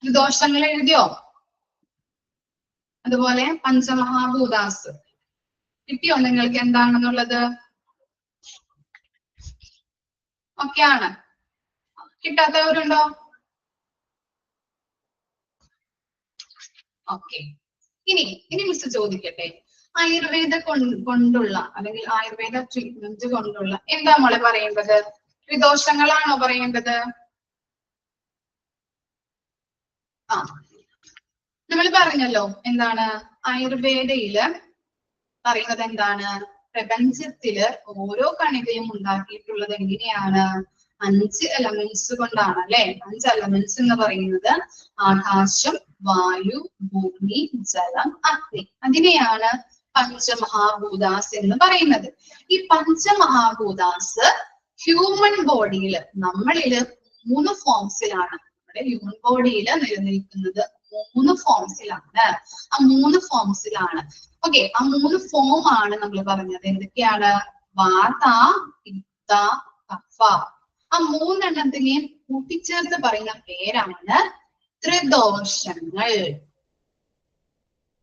ത്രിദോഷങ്ങൾ എഴുതിയോ? അതുപോലെ പഞ്ചമഹാഭൂതാസ് കിട്ടിയോ നിങ്ങൾക്ക് എന്താണെന്നുള്ളത്? ഓക്കെയാണ്. കിട്ടാത്തവരുണ്ടോ? ഓക്കെ, ഇനി മിസ് ചോദിക്കട്ടെ, ആയുർവേദ കൊണ്ടുള്ള അല്ലെങ്കിൽ ആയുർവേദ ട്രീറ്റ്മെന്റ് കൊണ്ടുള്ള എന്താ നമ്മള് പറയേണ്ടത്? ത്രിദോഷങ്ങളാണോ പറയേണ്ടത്? നമ്മൾ പറഞ്ഞല്ലോ എന്താണ് ആയുർവേദയില് പറയുന്നത് എന്താണ്, പ്രപഞ്ചത്തില് ഓരോ കണികയും ഉണ്ടാക്കിയിട്ടുള്ളത് എങ്ങനെയാണ്, 5 എലമെന്റ്സ് കൊണ്ടാണ് അല്ലെ. 5 എലമെന്റ്സ് എന്ന് പറയുന്നത് ആകാശം, വായു, ഭൂമി, ജലം, അഗ്നി. അതിനെയാണ് പഞ്ചമഹാഭൂതാസ് എന്ന് പറയുന്നത്. ഈ പഞ്ചമഹാഭൂതാസ് ഹ്യൂമൻ ബോഡിയില് നമ്മളില് 3 ഫോംസിലാണ്. നമ്മുടെ ഹ്യൂമൻ ബോഡിയില് നിലനിൽക്കുന്നത് 3 ഫോംസിലാണ്. ആ 3 ഫോംസിലാണ്. ഓക്കെ, ആ 3 ഫോം ആണ് നമ്മൾ പറഞ്ഞത്. എന്തൊക്കെയാണ്? വാത, പിത്ത, കഫ. ആ 3 എണ്ണത്തിനെയും കൂട്ടിച്ചേർത്ത് പറയുന്ന പേരാണ് ത്രിദോഷങ്ങൾ.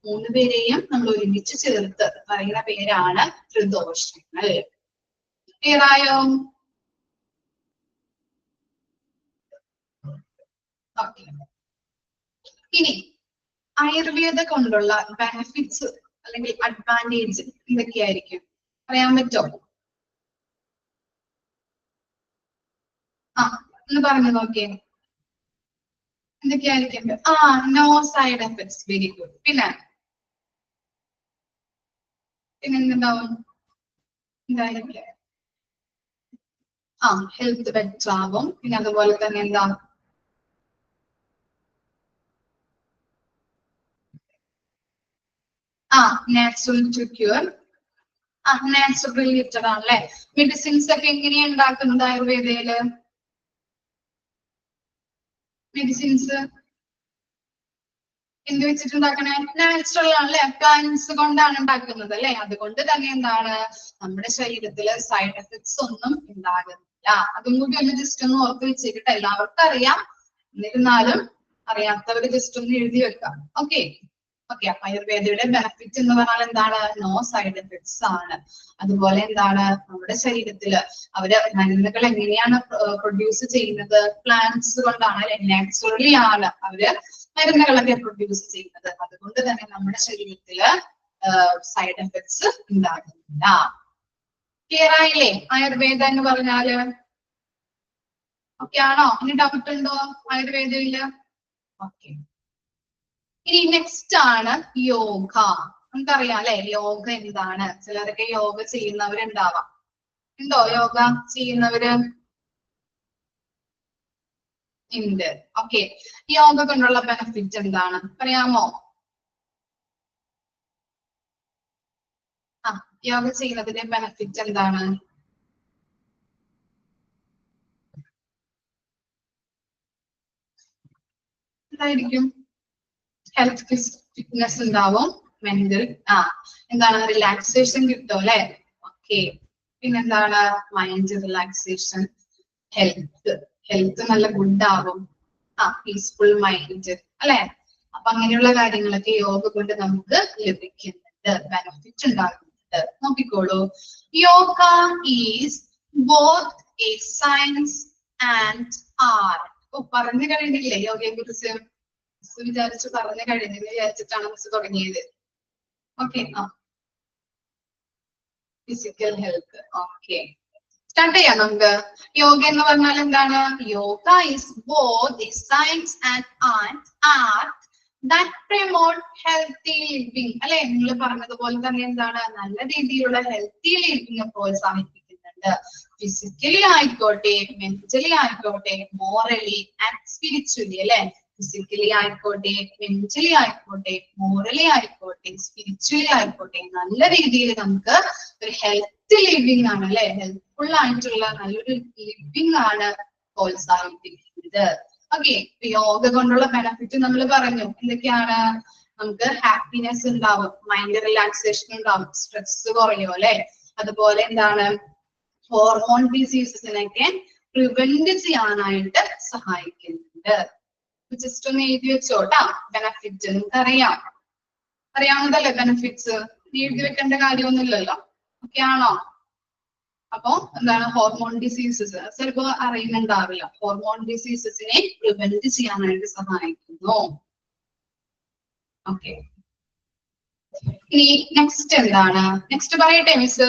3 പേരെയും നമ്മൾ ഒരുമിച്ച് ചേർത്ത് പറയുന്ന പേരാണ് ത്രിദോഷങ്ങൾ. ക്ലിയർ ആയോ? ഓക്കെ. ഇനി ആയുർവേദ കൊണ്ടുള്ള ബെനിഫിറ്റ്സ് അല്ലെങ്കിൽ അഡ്വാൻറ്റേജ് എന്തൊക്കെയായിരിക്കും പറയാൻ പറ്റുമോ? ഒന്ന് പറഞ്ഞു നോക്കിയേ, എന്തൊക്കെയായിരിക്കും? No side effects. Very good. പിന്നെന്തുണ്ടാവും? എന്തായിരിക്കും? ഹെൽത്ത് ബെറ്റർ ആവും. പിന്നെ അതുപോലെ തന്നെ എന്താ, natural to cure. Natural related ആണല്ലേ. മെഡിസിൻസ് ഒക്കെ എങ്ങനെയാ ഉണ്ടാക്കുന്നത് ആയുർവേദയില്? മെഡിസിൻസ് എന്ത് വെച്ചിട്ടുണ്ടാക്കണേ? നാച്ചുറൽ ആണല്ലേ. പ്ലാന്റ്സ് കൊണ്ടാണ് ഉണ്ടാക്കുന്നത് അല്ലെ. അതുകൊണ്ട് തന്നെ എന്താണ്, നമ്മുടെ ശരീരത്തില് സൈഡ് എഫക്ട്സ് ഒന്നും ഉണ്ടാകുന്നില്ല. അതും കൂടി ഒന്ന് ജസ്റ്റ് ഒന്ന് ഓർത്ത് വെച്ചിട്ട്, എല്ലാവർക്കും അറിയാം, എന്നിരുന്നാലും അറിയാത്തവര് ജസ്റ്റ് ഒന്ന് എഴുതി വെക്കാം. ഓക്കെ. അപ്പൊ ആയുർവേദയുടെ ബെനിഫിറ്റ് എന്ന് പറഞ്ഞാൽ എന്താണ്? നോ സൈഡ് എഫക്ട്സ് ആണ്. അതുപോലെ എന്താണ്, നമ്മുടെ ശരീരത്തില് അവര് മരുന്നുകൾ എങ്ങനെയാണ് പ്രൊഡ്യൂസ് ചെയ്യുന്നത്? പ്ലാന്റ്സ് കൊണ്ടാണ് അല്ലെ. നാച്ചുറലി ആണ് അവര് മരുന്നുകളൊക്കെ പ്രൊഡ്യൂസ് ചെയ്യുന്നത്. അതുകൊണ്ട് തന്നെ നമ്മുടെ ശരീരത്തില് സൈഡ് എഫക്ട്സ് ഉണ്ടാകുന്നില്ല. ക്ലിയർ ആയില്ലേ ആയുർവേദ എന്ന് പറഞ്ഞാല്? ഓക്കെ ആണോ? ഇനി ഡൗട്ട് ഉണ്ടോ ആയുർവേദയില്? ഓക്കെ. ഇനി നെക്സ്റ്റ് ആണ് യോഗ. നമുക്കറിയാം അല്ലെ യോഗ എന്താണ്. ചിലരൊക്കെ യോഗ ചെയ്യുന്നവരുണ്ടാവാം. ഉണ്ടോ യോഗ ചെയ്യുന്നവര്? ഉണ്ട്. ഓക്കെ. യോഗ കൊണ്ടുള്ള ബെനിഫിറ്റ് എന്താണ് പറയാമോ? യോഗ ചെയ്യുന്നതിന്റെ ബെനിഫിറ്റ് എന്താണ്? എന്തായിരിക്കും? ഹെൽത്ത് ഫിറ്റ്നസ് ഉണ്ടാവും. മെന്റൽ എന്താണ്, റിലാക്സേഷൻ കിട്ടും അല്ലെ. ഓക്കെ. പിന്നെന്താണ്, മൈൻഡ് റിലാക്സേഷൻ, ഹെൽത്ത് നല്ല ഗുഡ് ആവും. പീസ്ഫുൾ മൈൻഡ് അല്ലെ. അപ്പൊ അങ്ങനെയുള്ള കാര്യങ്ങളൊക്കെ യോഗ കൊണ്ട് നമുക്ക് ലഭിക്കുന്നുണ്ട്, ബെനിഫിറ്റ് ഉണ്ടാകുന്നുണ്ട്. നോക്കിക്കോളൂ. Yoga is both A science and art. പറഞ്ഞു കഴിഞ്ഞില്ലേ യോഗയെ കുറിച്ച്? വിചാരിച്ചു പറഞ്ഞു കഴിഞ്ഞെന്ന് വിചാരിച്ചിട്ടാണ് മിസ് തുടങ്ങിയത്. Okay. Physical health. Okay, start ചെയ്യാം നമുക്ക്. യോഗ എന്ന് പറഞ്ഞാൽ എന്താണ്? Yoga is both A science and art that promote healthy living അല്ലെ. നിങ്ങൾ പറഞ്ഞതുപോലെ തന്നെ എന്താണ്, നല്ല രീതിയിലുള്ള ഹെൽത്തി ലിവിംഗ് പ്രോത്സാഹിപ്പിക്കുന്നുണ്ട്. ഫിസിക്കലി ആയിക്കോട്ടെ, മെന്റലി ആയിക്കോട്ടെ, മോറലി ആൻഡ് സ്പിരിച്വലി അല്ലെ. ഫിസിക്കലി ആയിക്കോട്ടെ, മെന്റലി ആയിക്കോട്ടെ, മോറലി ആയിക്കോട്ടെ, സ്പിരിച്വലി ആയിക്കോട്ടെ, നല്ല രീതിയിൽ നമുക്ക് ഒരു ഹെൽത്തി ലിവിംഗ് ആണ് അല്ലെ, ഹെൽപ്ഫുൾ ആയിട്ടുള്ള നല്ലൊരു ലിവിംഗ് ആണ് പ്രോത്സാഹിപ്പിക്കുന്നത്. ഓക്കെ. യോഗ കൊണ്ടുള്ള ബെനിഫിറ്റ് നമ്മൾ പറഞ്ഞു. എന്തൊക്കെയാണ്? നമുക്ക് ഹാപ്പിനെസ് ഉണ്ടാവും, മൈൻഡ് റിലാക്സേഷൻ ഉണ്ടാവും, സ്ട്രെസ് കുറയും അല്ലെ. അതുപോലെ എന്താണ്, ഹോർമോൺ ഡിസീസസിനൊക്കെ പ്രിവെന്റ് ചെയ്യാനായിട്ട് സഹായിക്കുന്നുണ്ട്. ജസ്റ്റ് ഒന്ന് എഴുതി വെച്ചോട്ടാ ബെനിഫിറ്റ്. നിങ്ങൾക്ക് അറിയാവുന്നതല്ലേ ബെനിഫിറ്റ്സ്? എഴുതി വെക്കേണ്ട കാര്യമൊന്നുമില്ലല്ലോ. ഓക്കെ ആണോ? അപ്പൊ എന്താണ്, ഹോർമോൺ ഡിസീസസ് ചിലപ്പോ അറിയുന്നുണ്ടാവില്ല. ഹോർമോൺ ഡിസീസസിനെ പ്രിവെന്റ് ചെയ്യാനായിട്ട് സഹായിക്കുന്നു. ഓക്കെ. ഇനി നെക്സ്റ്റ് എന്താണ്? നെക്സ്റ്റ് പറയട്ടെ മിസ്.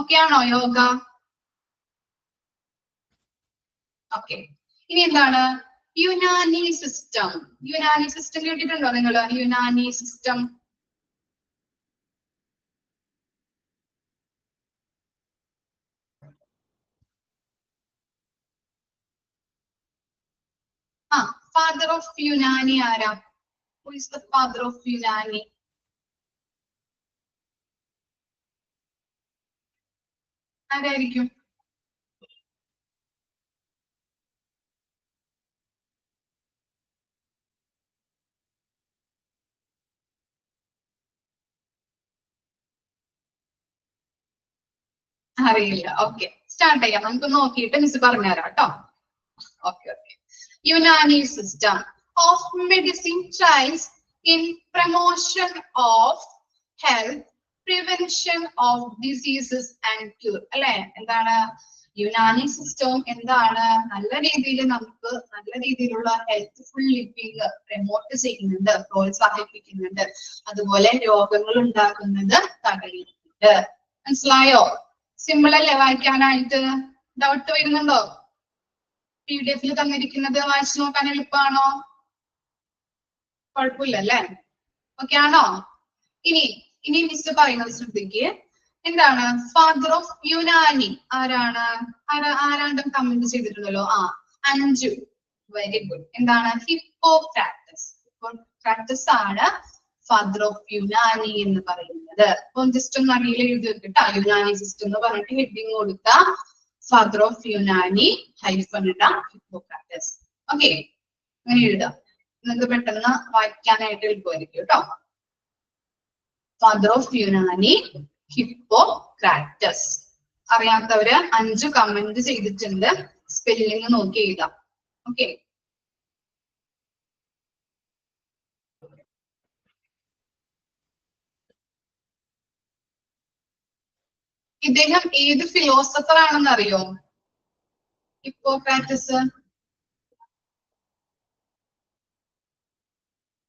ഓക്കെ ആണോ യോഗ? ഓക്കെ. ഇനി എന്താണ്, യുനാനി സിസ്റ്റം. യുനാനി സിസ്റ്റം കേട്ടിട്ടുണ്ടോ നിങ്ങൾ? Unani system. Father of Unani ആരാ? Who is the father of Unani? ആരായിരിക്കും? അറിയില്ല. ഓക്കെ, സ്റ്റാർട്ട് ചെയ്യാം. നമുക്ക് നോക്കിയിട്ട് മിസ് പറഞ്ഞുതരാം കേട്ടോ. Okay okay. Unani system of medicine tries in promotion of health, prevention of diseases and cure. അല്ലെ? എന്താണ് യുനാനി സിസ്റ്റവും? എന്താണ് നല്ല രീതിയിൽ നമുക്ക് നല്ല രീതിയിലുള്ള ഹെൽത്ത്ഫുൾ ലിവിങ് പ്രൊമോട്ട് ചെയ്യുന്നുണ്ട്, പ്രോത്സാഹിപ്പിക്കുന്നുണ്ട്. അതുപോലെ രോഗങ്ങൾ ഉണ്ടാക്കുന്നത് തടയുന്നുണ്ട്. മനസ്സിലായോ? സിമ്പിൾ അല്ലേ വായിക്കാനായിട്ട്? ഡൗട്ട് വരുന്നുണ്ടോ? PDF തന്നിരിക്കുന്നത് വായിച്ചു നോക്കാൻ എളുപ്പമാണോ? കുഴപ്പമില്ല അല്ലേ? ഓക്കെ ആണോ? ഇനി മിസ് പറയുന്നത് ശ്രദ്ധിക്കുക. എന്താണ് ഫാദർ ഓഫ് യുനാനി? ആരാണ്? ആരാണ്ടും കമന്റ് ചെയ്തിട്ടുണ്ടല്ലോ. അഞ്ചു. Very good. എന്താണ്? ഹിപ്പോക്രാറ്റസ്. ഹിപ്പോക്രാറ്റസ് ആണ് ഫാദർ ഓഫ് യുനാനി എന്ന് പറയുന്നത്. അപ്പം ജസ്റ്റ് ഒന്ന് അടിയിൽ എഴുതി വെക്കട്ടോ. യുനാനി സിസ്റ്റം എന്ന് പറഞ്ഞിട്ട് ഹെഡിങ് കൊടുത്ത ഫാദർ ഓഫ് യുനാനി ഹൈഫൺ ഇടാം ഹിപ്പോക്രാറ്റസ്. ഓക്കെ, അങ്ങനെ എഴുതാം. നിങ്ങൾക്ക് പെട്ടെന്ന് വായിക്കാനായിട്ട് എളുപ്പമായിരിക്കും കേട്ടോ. Father of Unani Hippocrates. അറിയാത്തവര് 5 കമന്റ് ചെയ്തിട്ടുണ്ട്. സ്പെല്ലിംഗ് നോക്കി എഴുതാം. ഓക്കെ, ഇദ്ദേഹം ഏത് ഫിലോസഫർ ആണെന്ന് അറിയോ? ഹിപ്പോക്രാറ്റസ്.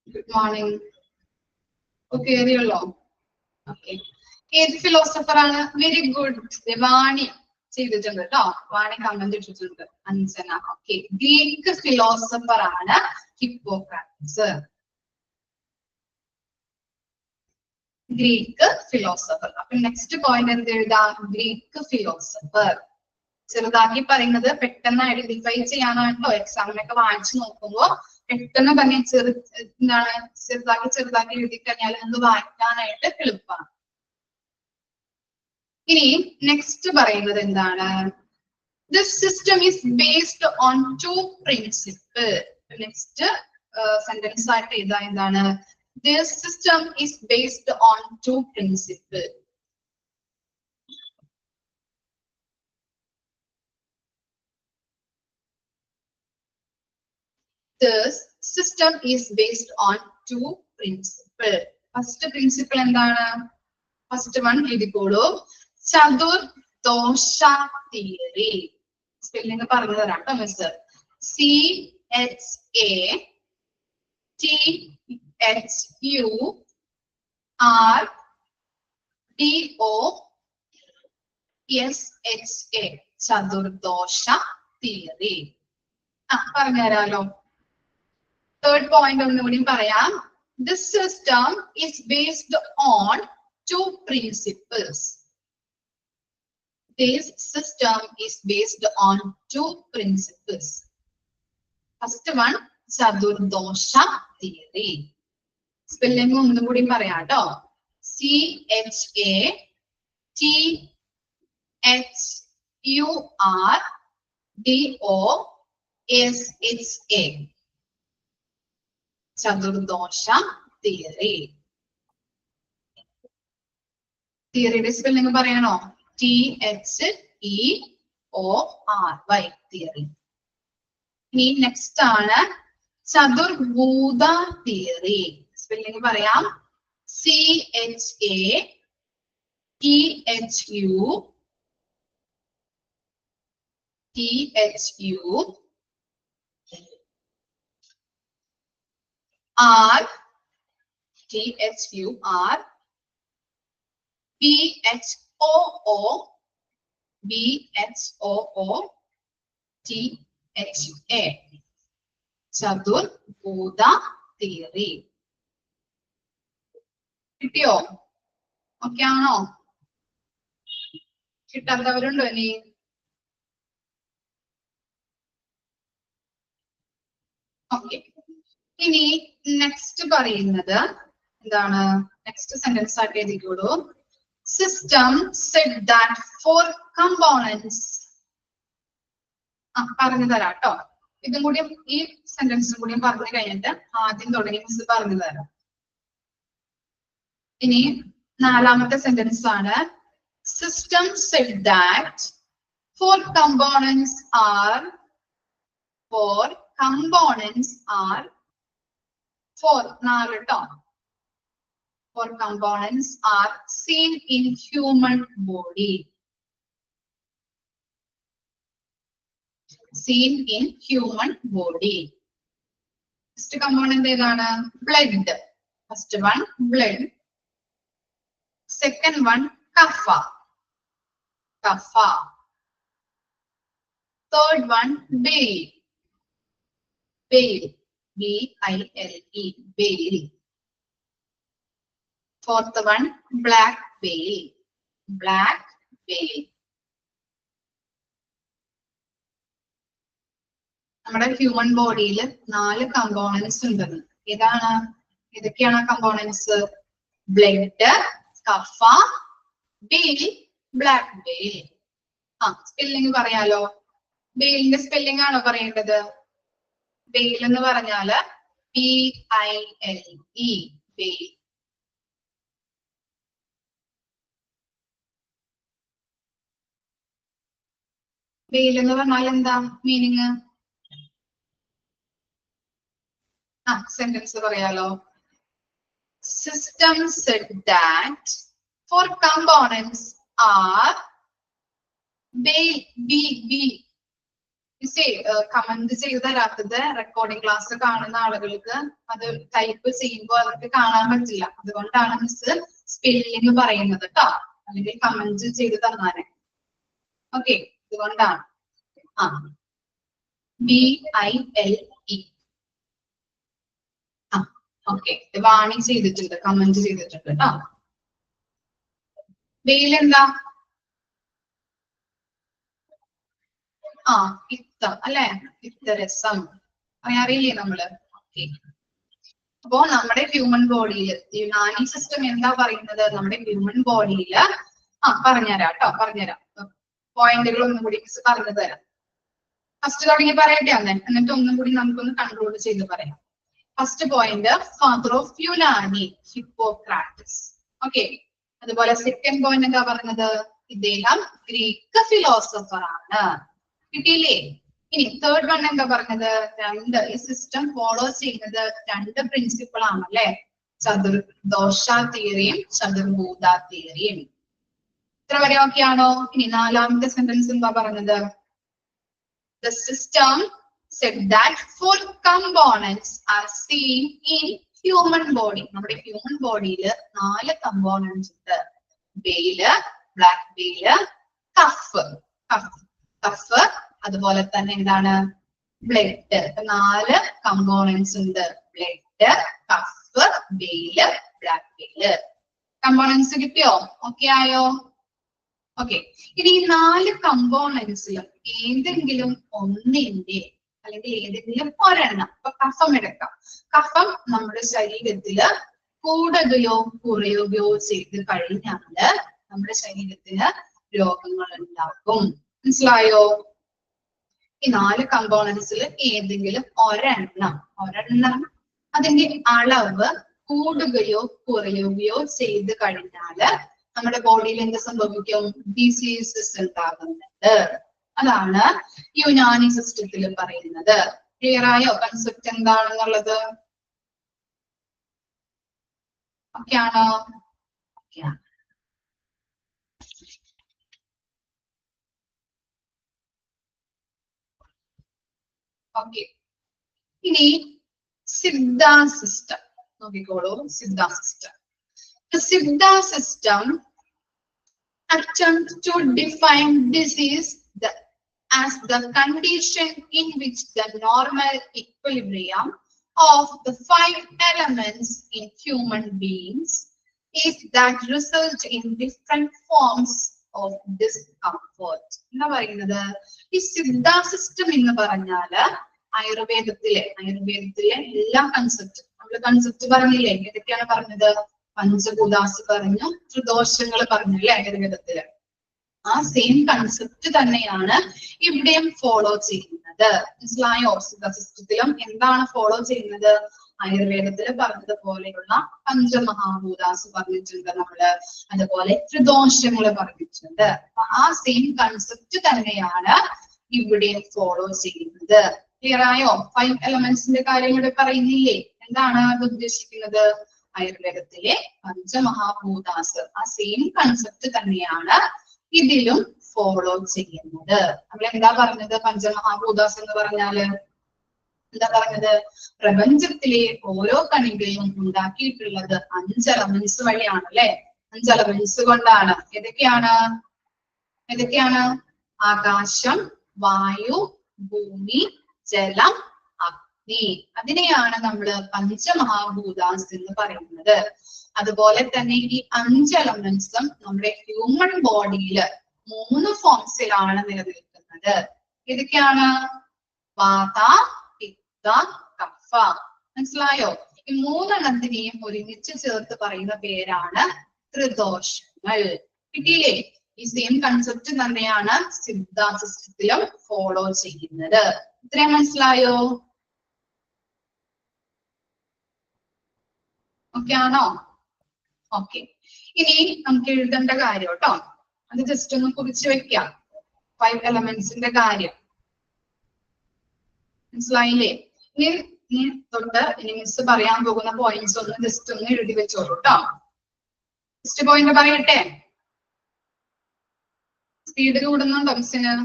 Good morning. ഓക്കെ, അറിയുള്ളോ? ഓക്കെ, ഏത് ഫിലോസഫർ ആണ്? Very good. വാണി ചെയ്തിട്ടുണ്ട് കേട്ടോ. വാണി കമന്റ് ഇട്ടിട്ടുണ്ട്. അഞ്ജന. ഓക്കെ, ഗ്രീക്ക് ഫിലോസഫർ ആണ് ഹിപ്പോക്രാറ്റസ്. Greek philosopher. അപ്പൊ നെക്സ്റ്റ് പോയിന്റ് എന്ത് എഴുതാം? Greek philosopher. ചെറുതാക്കി പറയുന്നത് പെട്ടെന്ന് ഐഡന്റിഫൈ ചെയ്യാനായിട്ടോ എക്സാമിനൊക്കെ വായിച്ചു നോക്കുമ്പോ പെട്ടെന്ന് തന്നെ എന്താണ് ചെറുതാക്കി എഴുതി കഴിഞ്ഞാൽ നമുക്ക് വായിക്കാനായിട്ട് എളുപ്പമാണ്. ഇനി നെക്സ്റ്റ് പറയുന്നത് എന്താണ്? This system is based on 2 principles. Next sentence ആയിട്ട് എഴുതാ എന്താണ്? This system is based on 2 principles. This system is based on 2 principles. First principle എന്താണ്? First one എഴുതിക്കോളൂ. ചതുർദോഷ തിയറി. സ്പെല്ലിംഗ് പറഞ്ഞു തരാം കേട്ടോ മിസ്. CHATHURDOSHA. ചതുർദോഷ തിയറി. പറഞ്ഞുതരാലോ. തേർഡ് പോയിന്റ് ഒന്നുകൂടി പറയാം. This system is based on 2 principles. This system is based on 2 principles. First one, Chaturdosha theory. Spelling ഒന്നും കൂടി പറയാം കേട്ടോ. CHATHURDOSHA. ചതുർദോഷ തിയറി. തിയറിയുടെ സ്പെല്ലിംഗ് പറയണോ? THEORY theory. ഇനി നെക്സ്റ്റ് ആണ് ചതുർഭൂത തിയറി. സ്പെല്ലിംഗ് പറയാം. THUR BHOOTHA. ചതുർഭൂത തിയറി. കിട്ടിയോ? ഓക്കെ ആണോ? കിട്ടാത്തവരുണ്ടോ ഇനി? ഓക്കെ. ഇനി നെക്സ്റ്റ് പറയുന്നത് എന്താണ്? നെക്സ്റ്റ് സെന്റൻസ് സ്റ്റാർട്ട് ചെയ്തിക്കോളൂ. System said that four components. പറഞ്ഞു തരാം കേട്ടോ. ഇതും കൂടി ഈ സെന്റൻസും കൂടി പറഞ്ഞു കഴിഞ്ഞിട്ട് ആദ്യം തുടങ്ങി മിസ് പറഞ്ഞു തരാം. ഇനി നാലാമത്തെ സെന്റൻസ് ആണ്. System said that four components are നാല് ട്ടോ. For components are seen in human body. Seen in human body. First component ഏതാണ്? Blood. First one blood. Second one kapha. Third one bile. B-I-L-E. Bile. Fourth one black bile. നമ്മുടെ ഹ്യൂമൻ ബോഡിയിൽ 4 കമ്പോണൻസ് ഉണ്ടെന്ന്. ഏതൊക്കെയാണ് components? Blood, kapha, bile, black bile. Spelling പറയാലോ. ബെയിലിന്റെ സ്പെല്ലിംഗ് ആണോ പറയേണ്ടത്? ബെയിൽ എന്ന് പറഞ്ഞാല് B-I-L-E. ബെയിൽ. ബെയിൽ എന്ന് പറഞ്ഞാൽ എന്താ മീനിങ്? സെന്റൻസ് പറയാലോ. System said that for components are comment ചെയ്ത് തരാത്തത് റെക്കോർഡിംഗ് ക്ലാസ് കാണുന്ന ആളുകൾക്ക് അത് ടൈപ്പ് ചെയ്യുമ്പോൾ അവർക്ക് കാണാൻ പറ്റില്ല. അതുകൊണ്ടാണ് മിസ് സ്പെല്ലിംഗ് പറയുന്നത് കേട്ടോ. അല്ലെങ്കിൽ കമന്റ് ചെയ്ത് തന്നാനെ. ഓക്കെ, അതുകൊണ്ടാണ്. BILE. ഓക്കെ, വാണി ചെയ്തിട്ടുണ്ട്, കമന്റ് ചെയ്തിട്ടുണ്ട് കേട്ടോ. ബെയിൽ എന്താ? പിത്തം അല്ലെ? പിത്തരസം അറിയില്ലേ നമ്മള്? ഓക്കെ. അപ്പോ നമ്മുടെ ഹ്യൂമൻ ബോഡിയിൽ യുനാനി സിസ്റ്റം എന്താ പറയുന്നത്? നമ്മുടെ ഹ്യൂമൻ ബോഡിയില് പറഞ്ഞുതരാം കേട്ടോ, പറഞ്ഞുതരാം. പോയിന്റുകൾ ഒന്നും കൂടി മിസ് പറഞ്ഞു തരാം. ഫസ്റ്റ് തുടങ്ങി പറയട്ടെ എന്നിട്ട് ഒന്നും കൂടി നമുക്കൊന്ന് കൺട്രോൾ ചെയ്ത് പറയാം. First point father of Unani, Hippocrates. Okay. അതുപോലെ സെക്കൻഡ് പോയിന്റ് എന്താ പറഞ്ഞത്? ഇദ്ദേഹം ഗ്രീക്ക് ഫിലോസഫർ ആണ്. കിട്ടിയില്ലേ? ഇനി തേർഡ് വൺ എന്താ പറഞ്ഞത്? ഈ സിസ്റ്റം ഫോളോ ചെയ്യുന്നത് 2 പ്രിൻസിപ്പിൾ ആണല്ലേ? ചതുർദോഷ തിയറിയും ചതുർഭൂത തിയറിയും. ഇത്ര വരെ ഓക്കെ ആണോ? ഇനി നാലാമത്തെ സെന്റൻസ് എന്താ പറഞ്ഞത്? The system said that 4 components are seen in human body. നമ്മുടെ ഹ്യൂമൻ ബോഡിയിൽ 4 കമ്പോണൻസ് ഉണ്ട്. ബെയില്, ബ്ലാക്ക് ബെയില്, കഫ്. അതുപോലെ തന്നെ എന്താണ്? ബ്ലഡ്. 4 കമ്പോണൻസ് ഉണ്ട്. ബ്ലഡ്, കഫ്, ബെയില്, ബ്ലാക്ക് ബെയില്. കമ്പോണൻസ് കിട്ടിയോ? ഓക്കെ ആയോ? ഓക്കെ. ഇനി ഈ 4 കമ്പോണൻസിലും ഏതെങ്കിലും ഒന്നിന്റെ അല്ലെങ്കിൽ ഏതെങ്കിലും ഒരെണ്ണം, ഇപ്പൊ കഫം എടുക്കാം. കഫം നമ്മുടെ ശരീരത്തില് കൂടുതലോ കുറയുകയോ ചെയ്ത് കഴിഞ്ഞാല് നമ്മുടെ ശരീരത്തിന് രോഗങ്ങൾ ഉണ്ടാക്കും. മനസ്സിലായോ? ഈ 4 കമ്പോണൻസിൽ ഏതെങ്കിലും ഒരെണ്ണം അതിന്റെ അളവ് കൂടുകയോ കുറയുകയോ ചെയ്ത് കഴിഞ്ഞാല് നമ്മുടെ ബോഡിയിൽ എന്ത് സംഭവിക്കും? ഡിസീസസ് ഉണ്ടാകുന്നുണ്ട്. അതാണ് യുനാനി സിസ്റ്റത്തിൽ പറയുന്നത്. ക്ലിയർ ആയോ? കൺസെപ്റ്റ് എന്താണെന്നുള്ളത് ഓക്കെ ആണോ? ഓക്കെ. ഇനി സിദ്ധ സിസ്റ്റം നോക്കിക്കോളൂ. Siddha system. The Siddha system attempt to define disease as the condition in which the normal equilibrium of the 5 elements in human beings is that result in different forms of discomfort. എന്താ പറയുന്നത്? ഈ സിദ്ധ സിസ്റ്റം എന്ന് പറഞ്ഞാല് ആയുർവേദത്തിലെ എല്ലാ കൺസെപ്റ്റ് നമ്മള് കൺസെപ്റ്റ് പറഞ്ഞില്ലേ? ഏതൊക്കെയാണ് പറഞ്ഞത്? പഞ്ചഭൂതാസ് പറഞ്ഞു, ത്രിദോഷങ്ങൾ പറഞ്ഞു അല്ലെ ആയുർവേദത്തില്. ആ സെയിം കൺസെപ്റ്റ് തന്നെയാണ് ഇവിടെയും ഫോളോ ചെയ്യുന്നത്. മനസ്സിലായോ? സിദ്ധ സിസ്റ്റത്തിലും എന്താണ് ഫോളോ ചെയ്യുന്നത്? ആയുർവേദത്തിൽ പറഞ്ഞതുപോലെയുള്ള പഞ്ചമഹാഭൂതാസ് പറഞ്ഞിട്ടുണ്ട് നമ്മള്, അതുപോലെ ത്രിദോഷങ്ങൾ പറഞ്ഞിട്ടുണ്ട്. ആ സെയിം കൺസെപ്റ്റ് തന്നെയാണ് ഇവിടെയും ഫോളോ ചെയ്യുന്നത്. ക്ലിയർ ആയോ? 5 എലമെന്റ്സിന്റെ കാര്യം ഇവിടെ പറയുന്നില്ലേ? എന്താണ് അത് ഉദ്ദേശിക്കുന്നത്? ആയുർവേദത്തിലെ പഞ്ചമഹാഭൂതാസ് ആ സെയിം കൺസെപ്റ്റ് തന്നെയാണ് ഇതിലും ഫോളോ ചെയ്യുന്നത്. നമ്മൾ എന്താ പറഞ്ഞത്? പഞ്ചമഹാഭൂതാസ് എന്ന് പറഞ്ഞാല് എന്താ പറഞ്ഞത്? പ്രപഞ്ചത്തിലെ ഓരോ കണികയും ഉണ്ടാക്കിയിട്ടുള്ളത് 5 എലമെന്റ്സ് വഴിയാണ് അല്ലെ? 5 എലമെന്റ്സ് കൊണ്ടാണ്. ഏതൊക്കെയാണ്? ആകാശം, വായു, ഭൂമി, ജലം, അഗ്നി. അതിനെയാണ് നമ്മള് പഞ്ചമഹാഭൂതാസ് എന്ന് പറയുന്നത്. അതുപോലെ തന്നെ ഈ 5 എലമെന്റ്സും നമ്മുടെ ഹ്യൂമൻ ബോഡിയിൽ 3 ഫോംസിലാണ് നിലനിൽക്കുന്നത്. ഏതൊക്കെയാണ്? വാത, പിത്ത, കഫ. മനസ്സിലായോ? ഈ 3 എണ്ണത്തിനെയും ഒരുമിച്ച് ചേർത്ത് പറയുന്ന പേരാണ് ത്രിദോഷങ്ങൾ. കിട്ടിയില്ലേ? ഈ സെയിം കൺസെപ്റ്റ് തന്നെയാണ് സിദ്ധ സിസ്റ്റത്തിലും ഫോളോ ചെയ്യുന്നത്. ഇത്രയും മനസ്സിലായോ? ഓക്കെ ആണോ? ഓക്കെ. ഇനി നമുക്ക് എഴുതേണ്ട കാര്യം കേട്ടോ, അത് ജസ്റ്റ് ഒന്ന് കുറിച്ച് വെക്കാം. 5 എലമെന്റ്സിന്റെ കാര്യം മനസ്സിലായില്ലേ? ഇനി തൊട്ട് ഇനി മിസ് പറയാൻ പോകുന്ന പോയിന്റ്സ് ഒന്ന് ജസ്റ്റ് ഒന്ന് എഴുതി വെച്ചോളൂ കേട്ടോ. ഫസ്റ്റ് പോയിന്റ് പറയട്ടെ. സ്പീഡ് കൂടുന്നുണ്ടോ മിസ്സിന്?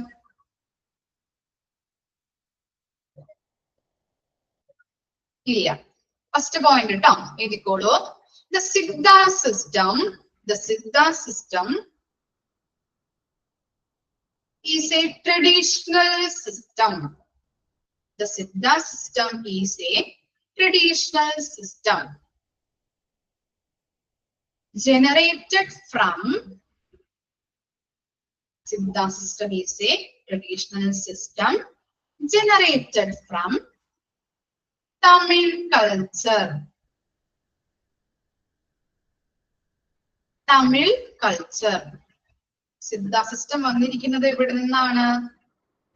ഇല്ല. ഫസ്റ്റ് പോയിന്റ് കേട്ടോ, എഴുതിക്കോളൂ. The Siddha system is a traditional system. The Siddha system is a traditional system generated from Siddha system is a traditional system generated from Tamil culture. Tamil culture. Siddha system വന്നിരിക്കുന്നത് എവിടെ നിന്നാണ്?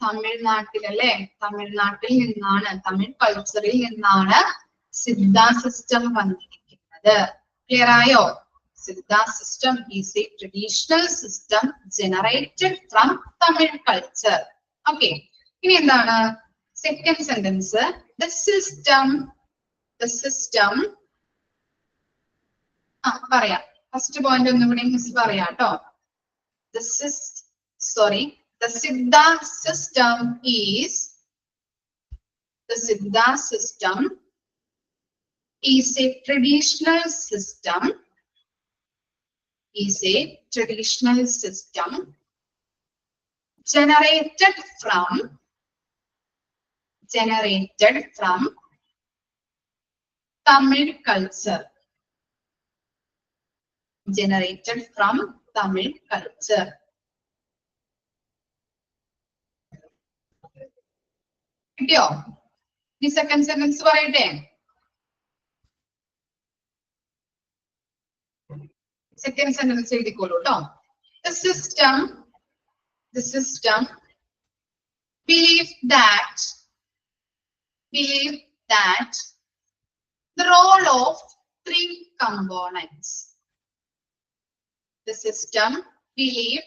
തമിഴ്നാട്ടിൽ അല്ലെ? തമിഴ്നാട്ടിൽ നിന്നാണ്, തമിഴ് കൾച്ചറിൽ നിന്നാണ് സിദ്ധ സിസ്റ്റം വന്നിരിക്കുന്നത്. ക്ലിയർ ആയോ? Siddha system is A traditional system generated from Tamil culture. Okay. ഇനി എന്താണ് സെക്കൻഡ് സെന്റൻസ്? ദ സിസ്റ്റം പറയാം. ഫസ്റ്റ് പോയിന്റ് ഒന്നുകൂടി മിസ് പറയാം കേട്ടോ. The Siddha system is a traditional system generated from Tamil culture. Generated from Tamil culture. കിട്ടിയോ? ഈ സെക്കൻഡ് സെന്റൻസ് പറയട്ടെ. സെക്കൻഡ് സെന്റൻസ് എഴുതിക്കോളൂ കേട്ടോ. The system believe that the role of 3 components. The system believe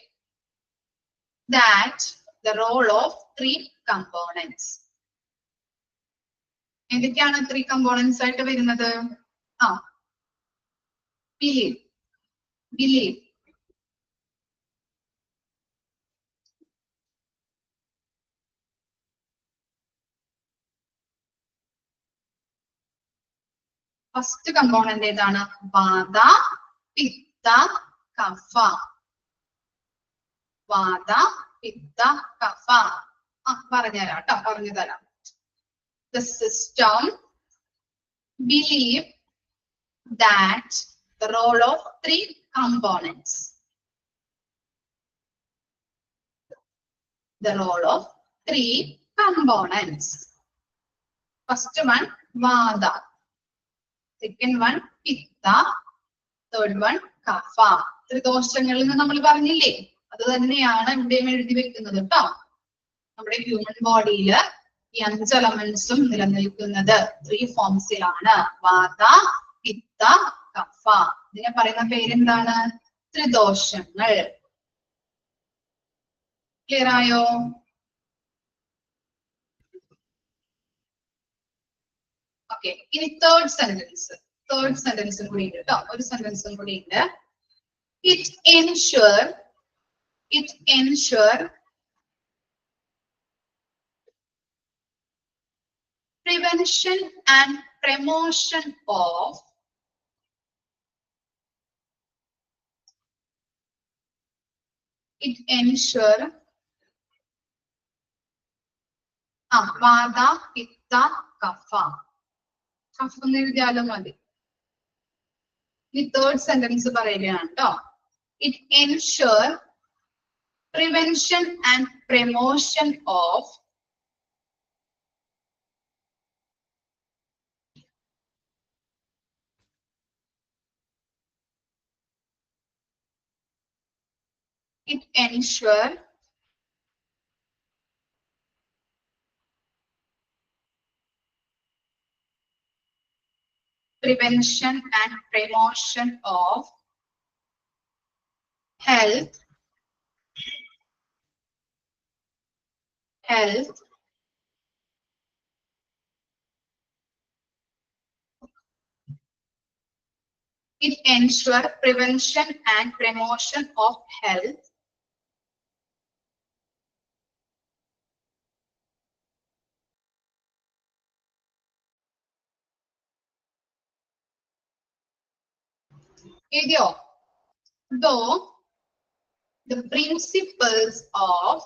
that the role of 3 components. എന്തൊക്കെയാണ് 3 components ആയിട്ട് വരുന്നത്? believe ഫസ്റ്റ് കമ്പോണന്റ് ഏതാണ്? വാത, പിത്ത, കഫ. വാത, പിത്ത, കഫ. പറഞ്ഞുതരാം കേട്ടോ, പറഞ്ഞു തരാം. The system believe that the role of three components. The role of three components. First one, Vata. Second one, Pitta. Third one, Kapha. ത്രിദോഷങ്ങളിൽ നിന്ന് നമ്മൾ പറഞ്ഞില്ലേ, അത് തന്നെയാണ് ഇവിടെയും എഴുതി വെക്കുന്നത് കേട്ടോ. നമ്മുടെ ഹ്യൂമൻ ബോഡിയിൽ ഈ 5 എലമെന്റ്സും നിലനിൽക്കുന്നത് 3 ഫോംസിലാണ്. വാത, പിത്ത, കഫ. ഇതിനെ പറയുന്ന പേരെന്താണ്? ത്രിദോഷങ്ങൾ. ക്ലിയർ ആയോ? ഓക്കെ, ഇനി തേർഡ് സെന്റൻസും കൂടി ഉണ്ട് കേട്ടോ. ഒരു സെന്റൻസും കൂടി ഉണ്ട്. It ensure prevention and promotion of വാത, പിത്ത, കഫ. കഫ എന്ന് എഴുതിയാലും മതി. ഈ തേർഡ് സെന്റൻസ് പറയുകയാണ് കേട്ടോ. It ensure prevention and promotion of prevention and promotion of health, it ensure prevention and promotion of health, though the principles of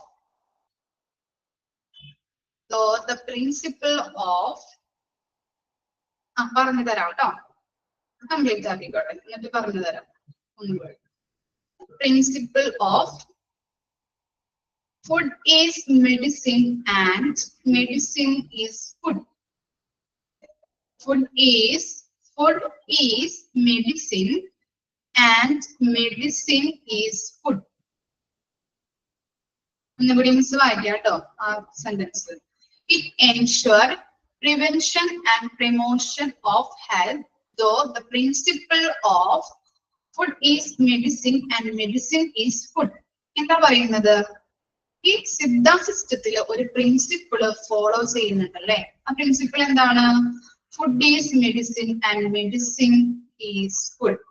പറഞ്ഞു തരാം കേട്ടോ, കംപ്ലീറ്റ് ആക്കിക്കോട്ടെ, എന്നിട്ട് പറഞ്ഞു തരാം. Principle of food is medicine and medicine is food. Food is medicine and medicine is food. ഒന്നുകൂടി മിസ് വായിക്കാം കേട്ടോ ആ sentence. It ensure prevention and promotion of health, though the principle of food is medicine and medicine is food. എന്താ പറയുന്നത്? ഈ സിദ്ധ സിസ്റ്റത്തിൽ ഒരു പ്രിൻസിപ്പിൾ ഫോളോ ചെയ്യുന്നുണ്ട് അല്ലെ. ആ പ്രിൻസിപ്പിൾ എന്താണ്? Food is medicine and medicine is food.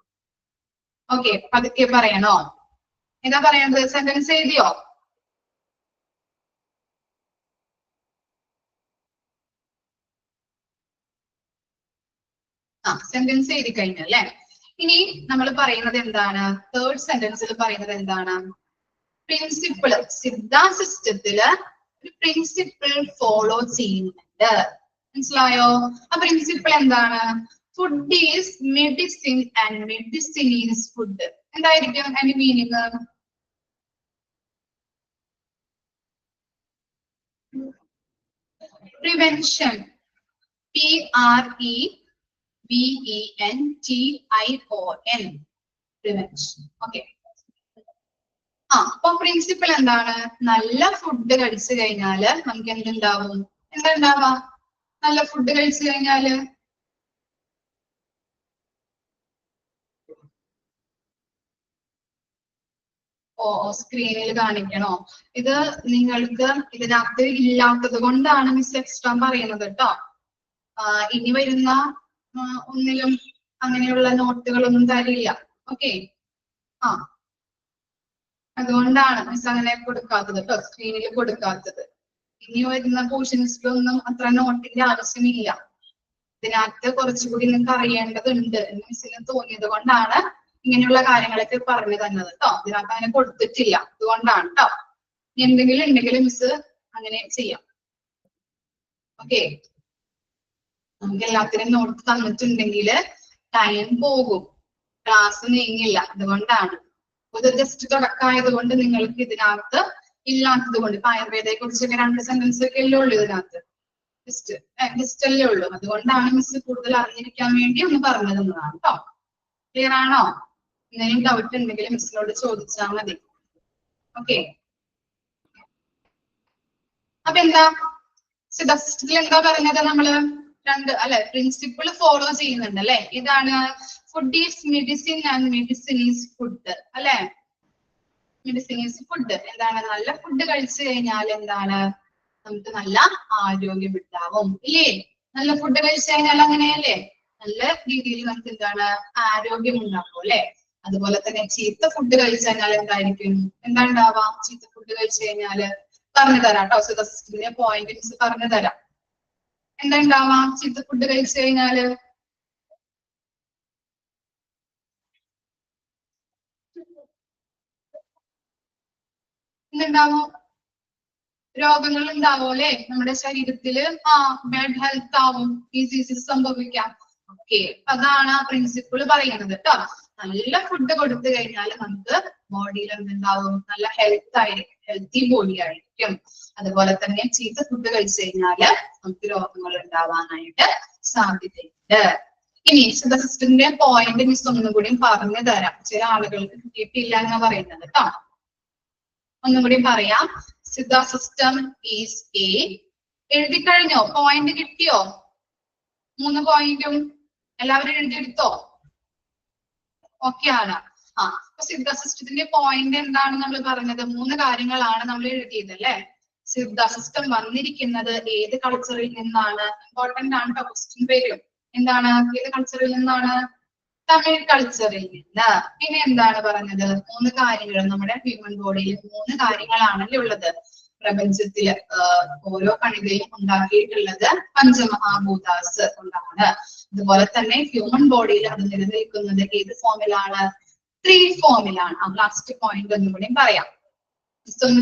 Okay, പതുക്കെ പറയണോ? എന്താ പറയണത്? സെന്റൻസ് എഴുതിയോ? സെന്റൻസ് എഴുതി കഴിഞ്ഞല്ലേ. ഇനി നമ്മൾ പറയുന്നത് എന്താണ്? തേർഡ് സെന്റൻസിൽ പറയുന്നത് എന്താണ്? പ്രിൻസിപ്പിൾ, സിദ്ധ സിസ്റ്റത്തില് ഒരു പ്രിൻസിപ്പിൾ ഫോളോ ചെയ്യുന്നുണ്ട്. മനസ്സിലായോ? ആ പ്രിൻസിപ്പിൾ എന്താണ്? Food is medicine and medicine is food. എന്തായിരിക്കും അതിന്റെ meaning? Prevention, PREVENTION, prevention. Okay, അപ്പൊ പ്രിൻസിപ്പിൾ എന്താണ്? നല്ല ഫുഡ് കഴിച്ചു കഴിഞ്ഞാല് നമുക്ക് എന്തുണ്ടാവും? എന്താ ഉണ്ടാവാ? നല്ല ഫുഡ് കഴിച്ചു കഴിഞ്ഞാല് സ്ക്രീനിൽ കാണിക്കണോ? ഇത് നിങ്ങൾക്ക് ഇതിനകത്ത് ഇല്ലാത്തത് കൊണ്ടാണ് മിസ് എക്സ്ട്രാ പറയുന്നത് കേട്ടോ. ഇനി വരുന്ന ഒന്നിലും അങ്ങനെയുള്ള നോട്ടുകളൊന്നും തരില്ല. ഓക്കെ, അതുകൊണ്ടാണ് മിസ് അങ്ങനെ കൊടുക്കാത്തത് കേട്ടോ, സ്ക്രീനിൽ കൊടുക്കാത്തത്. ഇനി വരുന്ന പോർഷൻസിലൊന്നും അത്ര നോട്ടിന്റെ ആവശ്യമില്ല. ഇതിനകത്ത് കുറച്ചുകൂടി നിങ്ങൾക്ക് അറിയേണ്ടതുണ്ട് എന്ന് മിസ്സിന് തോന്നിയത് കൊണ്ടാണ് ഇങ്ങനെയുള്ള കാര്യങ്ങളൊക്കെ പറഞ്ഞു തന്നത് കേട്ടോ. ഇതിനകത്ത് അങ്ങനെ കൊടുത്തിട്ടില്ല, അതുകൊണ്ടാണ് കേട്ടോ. എന്തെങ്കിലും ഉണ്ടെങ്കിൽ മിസ് അങ്ങനെ ചെയ്യാം. ഓക്കെ, നമുക്ക് എല്ലാത്തിനും നോട്ട് തന്നിട്ടുണ്ടെങ്കിൽ ടൈം പോകും, ക്ലാസ് നീങ്ങില്ല. അതുകൊണ്ടാണ് ഇത് ജസ്റ്റ് തുടക്കമായത് കൊണ്ട് നിങ്ങൾക്ക് ഇതിനകത്ത് ഇല്ലാത്തത് കൊണ്ട്. ഇപ്പൊ ആയുർവേദയെ കുറിച്ചൊക്കെ 2 സെന്റൻസ് ഒക്കെ അല്ലേ ഉള്ളൂ ഇതിനകത്ത്, ജസ്റ്റ് അല്ലേ ഉള്ളൂ. അതുകൊണ്ടാണ് മിസ് കൂടുതൽ അറിഞ്ഞിരിക്കാൻ വേണ്ടി ഒന്ന് പറഞ്ഞു തന്നതാണ് കേട്ടോ. ക്ലിയർ ആണോ? എന്തെങ്കിലും ഡൗട്ട് ഉണ്ടെങ്കിൽ മിസ്സിനോട് ചോദിച്ചാൽ മതി. ഓക്കെ, അപ്പൊ എന്താ സിദ്ധാസിസ്റ്റിൽ എന്താ പറഞ്ഞത്? നമ്മള് 2 അല്ലെ പ്രിൻസിപ്പിൾ ഫോളോ ചെയ്യുന്നുണ്ട് അല്ലെ. ഇതാണ് food is medicine and medicine is food അല്ലെ. Medicine is food. എന്താണ്? നല്ല ഫുഡ് കഴിച്ചു കഴിഞ്ഞാൽ എന്താണ്? നമുക്ക് നല്ല ആരോഗ്യം ഉണ്ടാവും ഇല്ലേ? നല്ല ഫുഡ് കഴിച്ചു കഴിഞ്ഞാൽ അങ്ങനെയല്ലേ, നല്ല രീതിയിൽ നമുക്ക് എന്താണ്? ആരോഗ്യം ഉണ്ടാവും അല്ലെ. അതുപോലെ തന്നെ ചീത്ത ഫുഡ് കഴിച്ചു കഴിഞ്ഞാൽ എന്തായിരിക്കും? എന്താ ഉണ്ടാവാം? ചീത്ത ഫുഡ് കഴിച്ചു കഴിഞ്ഞാല് പറഞ്ഞു തരാം കേട്ടോ. സിദ്ധാസിസ്റ്റിന്റെ പോയിന്റ് മിസ് പറഞ്ഞു തരാം. എന്താ ഉണ്ടാവാം ചീത്ത ഫുഡ് കഴിച്ചു കഴിഞ്ഞാല്? എന്തുണ്ടാവും? രോഗങ്ങൾ ഉണ്ടാവും അല്ലെ നമ്മുടെ ശരീരത്തില്. ബാഡ് ഹെൽത്ത് ആവും, ഡിസീസസ് സംഭവിക്കാം. ഓക്കെ, അതാണ് ആ പ്രിൻസിപ്പിൾ പറയുന്നത് കേട്ടോ. നല്ല ഫുഡ് കൊടുത്തു കഴിഞ്ഞാൽ നമുക്ക് ബോഡിയിൽ എന്തുണ്ടാവും? നല്ല ഹെൽത്ത് ആയിരിക്കും, ഹെൽത്തി ബോഡി ആയിരിക്കും. അതുപോലെ തന്നെ ചീത്ത ഫുഡ് കഴിച്ചു കഴിഞ്ഞാല് നമുക്ക് രോഗങ്ങൾ ഉണ്ടാവാനായിട്ട് സാധ്യതയുണ്ട്. ഇനി സിദ്ധാസിസ്റ്റിന്റെ പോയിന്റ് മിസ് ഒന്നും കൂടി പറഞ്ഞു തരാം. ചില ആളുകൾക്ക് കിട്ടിയിട്ടില്ല എന്ന് പറയുന്നത് കേട്ടോ. ഒന്നും കൂടി പറയാം. Siddha system is A. എഴുതി കഴിഞ്ഞോ? പോയിന്റ് കിട്ടിയോ? 3 പോയിന്റും എല്ലാവരും എഴുതിയെടുത്തോ? ഓക്കെ ആണ്. സിദ്ധ സിസ്റ്റത്തിന്റെ പോയിന്റ് എന്താണ് നമ്മൾ പറഞ്ഞത്? 3 കാര്യങ്ങളാണ് നമ്മൾ എഴുതിയത് അല്ലെ. സിദ്ധ സിസ്റ്റം വന്നിരിക്കുന്നത് ഏത് കൾച്ചറിൽ നിന്നാണ്? ഇമ്പോർട്ടന്റ് ആണ്. ക്വസ്റ്റ്യൻ വരും. എന്താണ്? ഏത് കൾച്ചറിൽ നിന്നാണ്? തമിഴ് കൾച്ചറിൽ നിന്ന്. പിന്നെ എന്താണ് പറഞ്ഞത്? 3 കാര്യങ്ങൾ. നമ്മുടെ ഹ്യൂമൻ ബോഡിയിൽ 3 കാര്യങ്ങളാണല്ലേ ഉള്ളത്. പ്രപഞ്ചത്തില് ഓരോ കണികയും ഉണ്ടാക്കിയിട്ടുള്ളത് പഞ്ചമഹാഭൂതാസ് കൊണ്ടാണ്. അതുപോലെ തന്നെ ഹ്യൂമൻ ബോഡിയിൽ അത് നിലനിൽക്കുന്നത് ഏത് ഫോമിലാണ്? 3 ഫോമിലാണ്. ലാസ്റ്റ് പോയിന്റ് ഒന്നും കൂടി പറയാം. ഇതൊന്ന്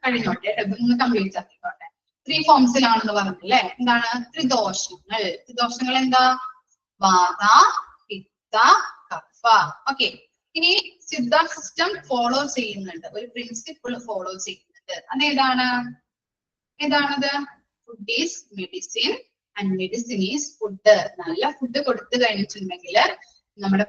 കഴിഞ്ഞോട്ടെ, ഇതൊന്ന് കംപ്ലീറ്റ് ആക്കിക്കോട്ടെ. 3 ഫോംസിലാണെന്ന് പറഞ്ഞല്ലേ. എന്താണ്? ത്രിദോഷങ്ങൾ. ത്രിദോഷങ്ങൾ എന്താ? വാത, പിത്ത, കഫ. ഓക്കെ, ഇനി സിദ്ധ സിസ്റ്റം ഫോളോ ചെയ്യുന്നുണ്ട്, ഒരു പ്രിൻസിപ്പിൾ ഫോളോ ചെയ്യുന്നുണ്ട്. അതേതാണ്? ഏതാണത്? Food is medicine and medicine is food. നല്ല ഫുഡ് കൊടുത്തു കഴിഞ്ഞിട്ടുണ്ടെങ്കിൽ നമ്മുടെ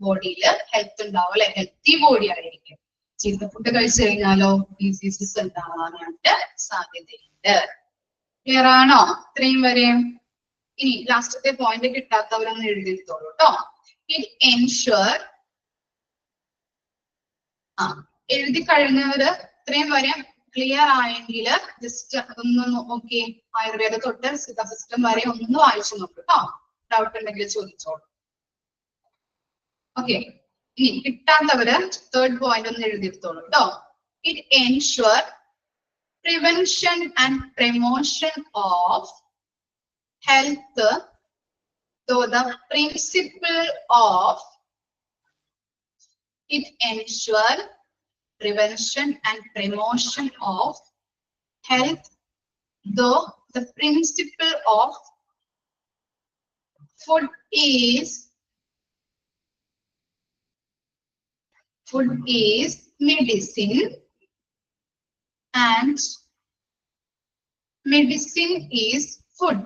ബോഡിയിൽ ഹെൽത്ത് ഉണ്ടാവും അല്ലെ, ഹെൽത്തി ബോഡി ആയിരിക്കും. ചീത്ത ഫുഡ് കഴിച്ചു കഴിഞ്ഞാലോ ഡിസീസസ് ഉണ്ടാവാനായിട്ട് സാധ്യതയുണ്ട്. ക്ലിയർ ആണോ? ഇത്രയും വരെ. ഇനി ലാസ്റ്റത്തെ പോയിന്റ് കിട്ടാത്തവരൊന്ന് എഴുതിയെടുത്തോളൂ കേട്ടോ. It ensure. എഴുതി കഴിഞ്ഞവര് ഇത്രയും വരെ ക്ലിയർ ആയെങ്കിൽ ജസ്റ്റ് അതൊന്ന് നോക്കി, ആയുർവേദ തൊട്ട് സിദ്ധ സിസ്റ്റം വരെ ഒന്ന് വായിച്ചു നോക്കൂ കേട്ടോ. ഡൗട്ട് ഉണ്ടെങ്കിൽ ചോദിച്ചോളൂ. ഓക്കെ, ഇനി കിട്ടാത്തവര് 3rd പോയിന്റ് ഒന്ന് എഴുതിയെടുത്തോളൂ കേട്ടോ. It ensure prevention and promotion of health, so the principle of it ensure prevention and promotion of health, though the principle of food is medicine and medicine is food.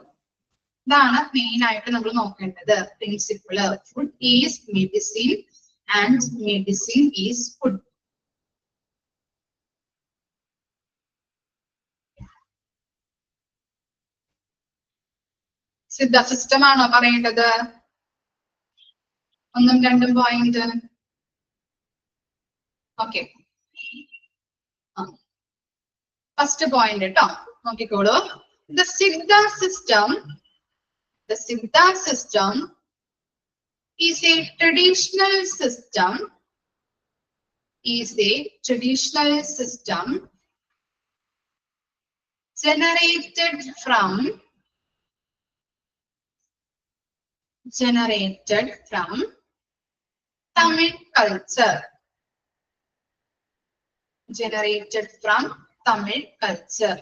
ഇതാണ് മെയിൻ ആയിട്ട് നമ്മൾ നോക്കേണ്ടത് principal. Food is medicine and medicine is food. Siddha system ആണോ പറയേണ്ടത്? 1ഉം 2ഉം പോയിന്റ്. ഓക്കെ, ഫസ്റ്റ് പോയിന്റ് കേട്ടോ, നോക്കിക്കോളൂ. The Siddha system is a traditional system generated from Tamil culture. Tamil culture.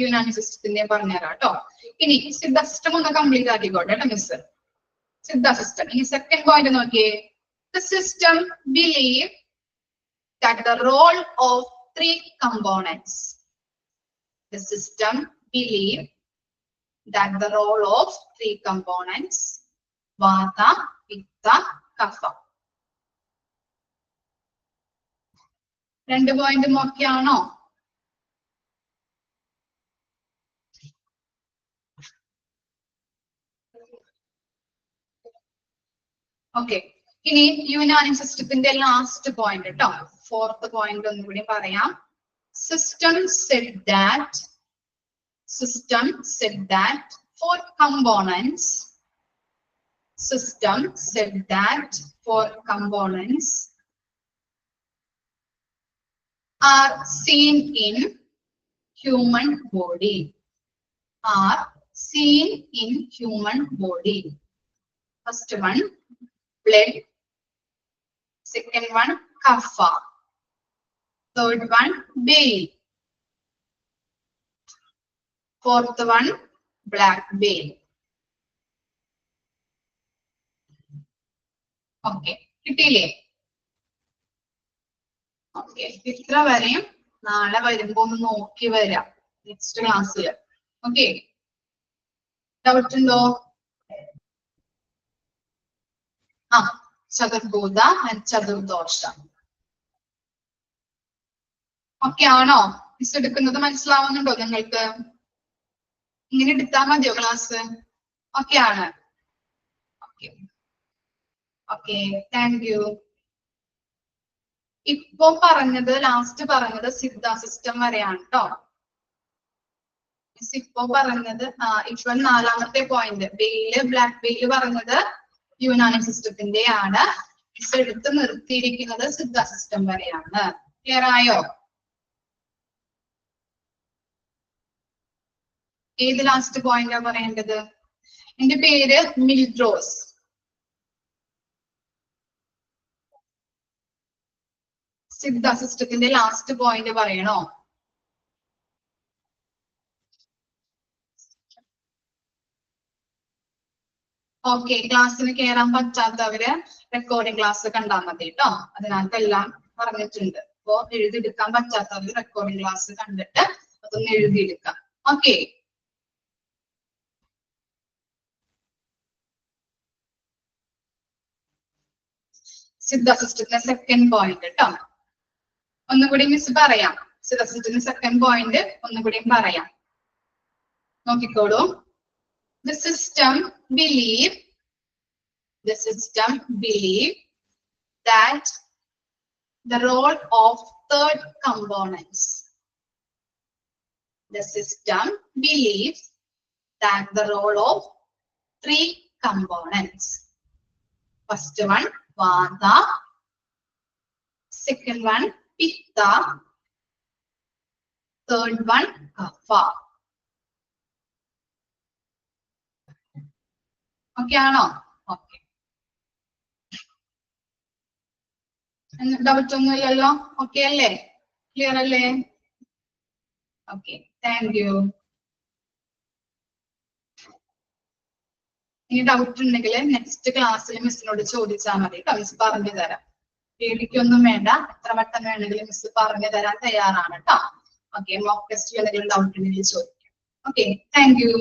Unani സിസ്റ്റത്തിന്റെ പറഞ്ഞുതരാം കേട്ടോ. ഇനി സിദ്ധ സിസ്റ്റം ഒന്ന് കംപ്ലീറ്റ് ആക്കിക്കോട്ടെ കേട്ടോ മിസ്. സിദ്ധ സിസ്റ്റം. ഇനി സെക്കൻഡ് പോയിന്റ് നോക്കിയേ. The system believe that the role of three components. The system believe that the role of three components, Vata, Pitta, Kapha. രണ്ട് പോയിന്റും ഓക്കെ ആണോ? ഓക്കെ. ഇനി യുനാനി സിസ്റ്റത്തിന്റെ ലാസ്റ്റ് പോയിന്റ് കേട്ടോ. ഫോർത്ത് പോയിന്റ് ഒന്നുകൂടി പറയാം. System said that four components. System said that four components are seen in human body. Are seen in human body. First one, blood. Second one, kapha. Third one, bile. Fourth one, black bile. Okay. കിട്ടിയില്ലേ? ഓക്കെ. ഇത്ര വരെയും നാളെ വരുമ്പോ ഒന്ന് നോക്കി വരാം നെക്സ്റ്റ് ക്ലാസ്സിൽ. ഓക്കെ. ഡൗട്ട് ഉണ്ടോ? ചതുർഭൂത ആൻഡ് ചതുർദോഷ. ഓക്കെ ആണോ? മിസ് എടുക്കുന്നത് മനസ്സിലാവുന്നുണ്ടോ നിങ്ങൾക്ക്? ഇങ്ങനെ എടുത്താൽ മതിയോ ക്ലാസ്? ഓക്കെ ആണ്. Okay okay, thank you. ഇപ്പൊ പറഞ്ഞത് ലാസ്റ്റ് പറഞ്ഞത് സിദ്ധ സിസ്റ്റം വരെയാണ് കേട്ടോ. മിസ് ഇപ്പൊ പറഞ്ഞത് ഇപ്പൊ നാലാമത്തെ പോയിന്റ് ബെയില് ബ്ലാക്ക് ബെയില് പറഞ്ഞത് യുനാനി സിസ്റ്റത്തിന്റെ ആണ്. മിസ് എടുത്ത് നിർത്തിയിരിക്കുന്നത് സിദ്ധ സിസ്റ്റം വരെയാണ്. ക്ലിയർ ആയോ? ഏത് ലാസ്റ്റ് പോയിന്റാ പറയേണ്ടത്? എന്റെ പേര് മിൽഡ്രോസ്. സിദ്ധ സിസ്റ്റത്തിന്റെ ലാസ്റ്റ് പോയിന്റ് പറയണോ? ഓക്കെ. ക്ലാസ്സിന് കയറാൻ പറ്റാത്തവര് റെക്കോർഡിംഗ് ക്ലാസ് കണ്ടാൽ മതി കേട്ടോ. അതിനകത്ത് എല്ലാം പറഞ്ഞിട്ടുണ്ട്. അപ്പോ എഴുതിയെടുക്കാൻ പറ്റാത്തവര് റെക്കോർഡിംഗ് ക്ലാസ് കണ്ടിട്ട് അതൊന്ന് എഴുതിയെടുക്കാം. ഓക്കെ. സിദ്ധ സിസ്റ്റത്തിന്റെ സെക്കൻഡ് പോയിന്റ് കേട്ടോ. ഒന്നുകൂടി മിസ് പറയാം. സിദ്ധ സിസ്റ്റത്തിന്റെ സെക്കൻഡ് പോയിന്റ് ഒന്നുകൂടി പറയാം. നോക്കിക്കോളൂ. The system believe that the role of third components. The system believes that the role of three components. First one, Vata. Second one, Pitta. Third one, Kapha. Okay ആണോ? ഓക്കെ. ഡൗട്ട് ഒന്നും ഇല്ലല്ലോ? ഓക്കെ അല്ലേ? ക്ലിയർ അല്ലേ? Okay, thank you. ഇനി ഡൗട്ട് ഉണ്ടെങ്കിൽ നെക്സ്റ്റ് ക്ലാസ്സിൽ മിസ്സിനോട് ചോദിച്ചാൽ മതി. മിസ് പറഞ്ഞു തരാം. പേടിക്കൊന്നും വേണ്ട. എത്ര വട്ടം വേണമെങ്കിലും മിസ് പറഞ്ഞു തരാൻ തയ്യാറാണ് കേട്ടോ. ഓക്കെ. മോക്ക് ടെസ്റ്റ് എന്തെങ്കിലും ഡൗട്ട് ഉണ്ടെങ്കിൽ ചോദിക്കാം. Okay, thank you.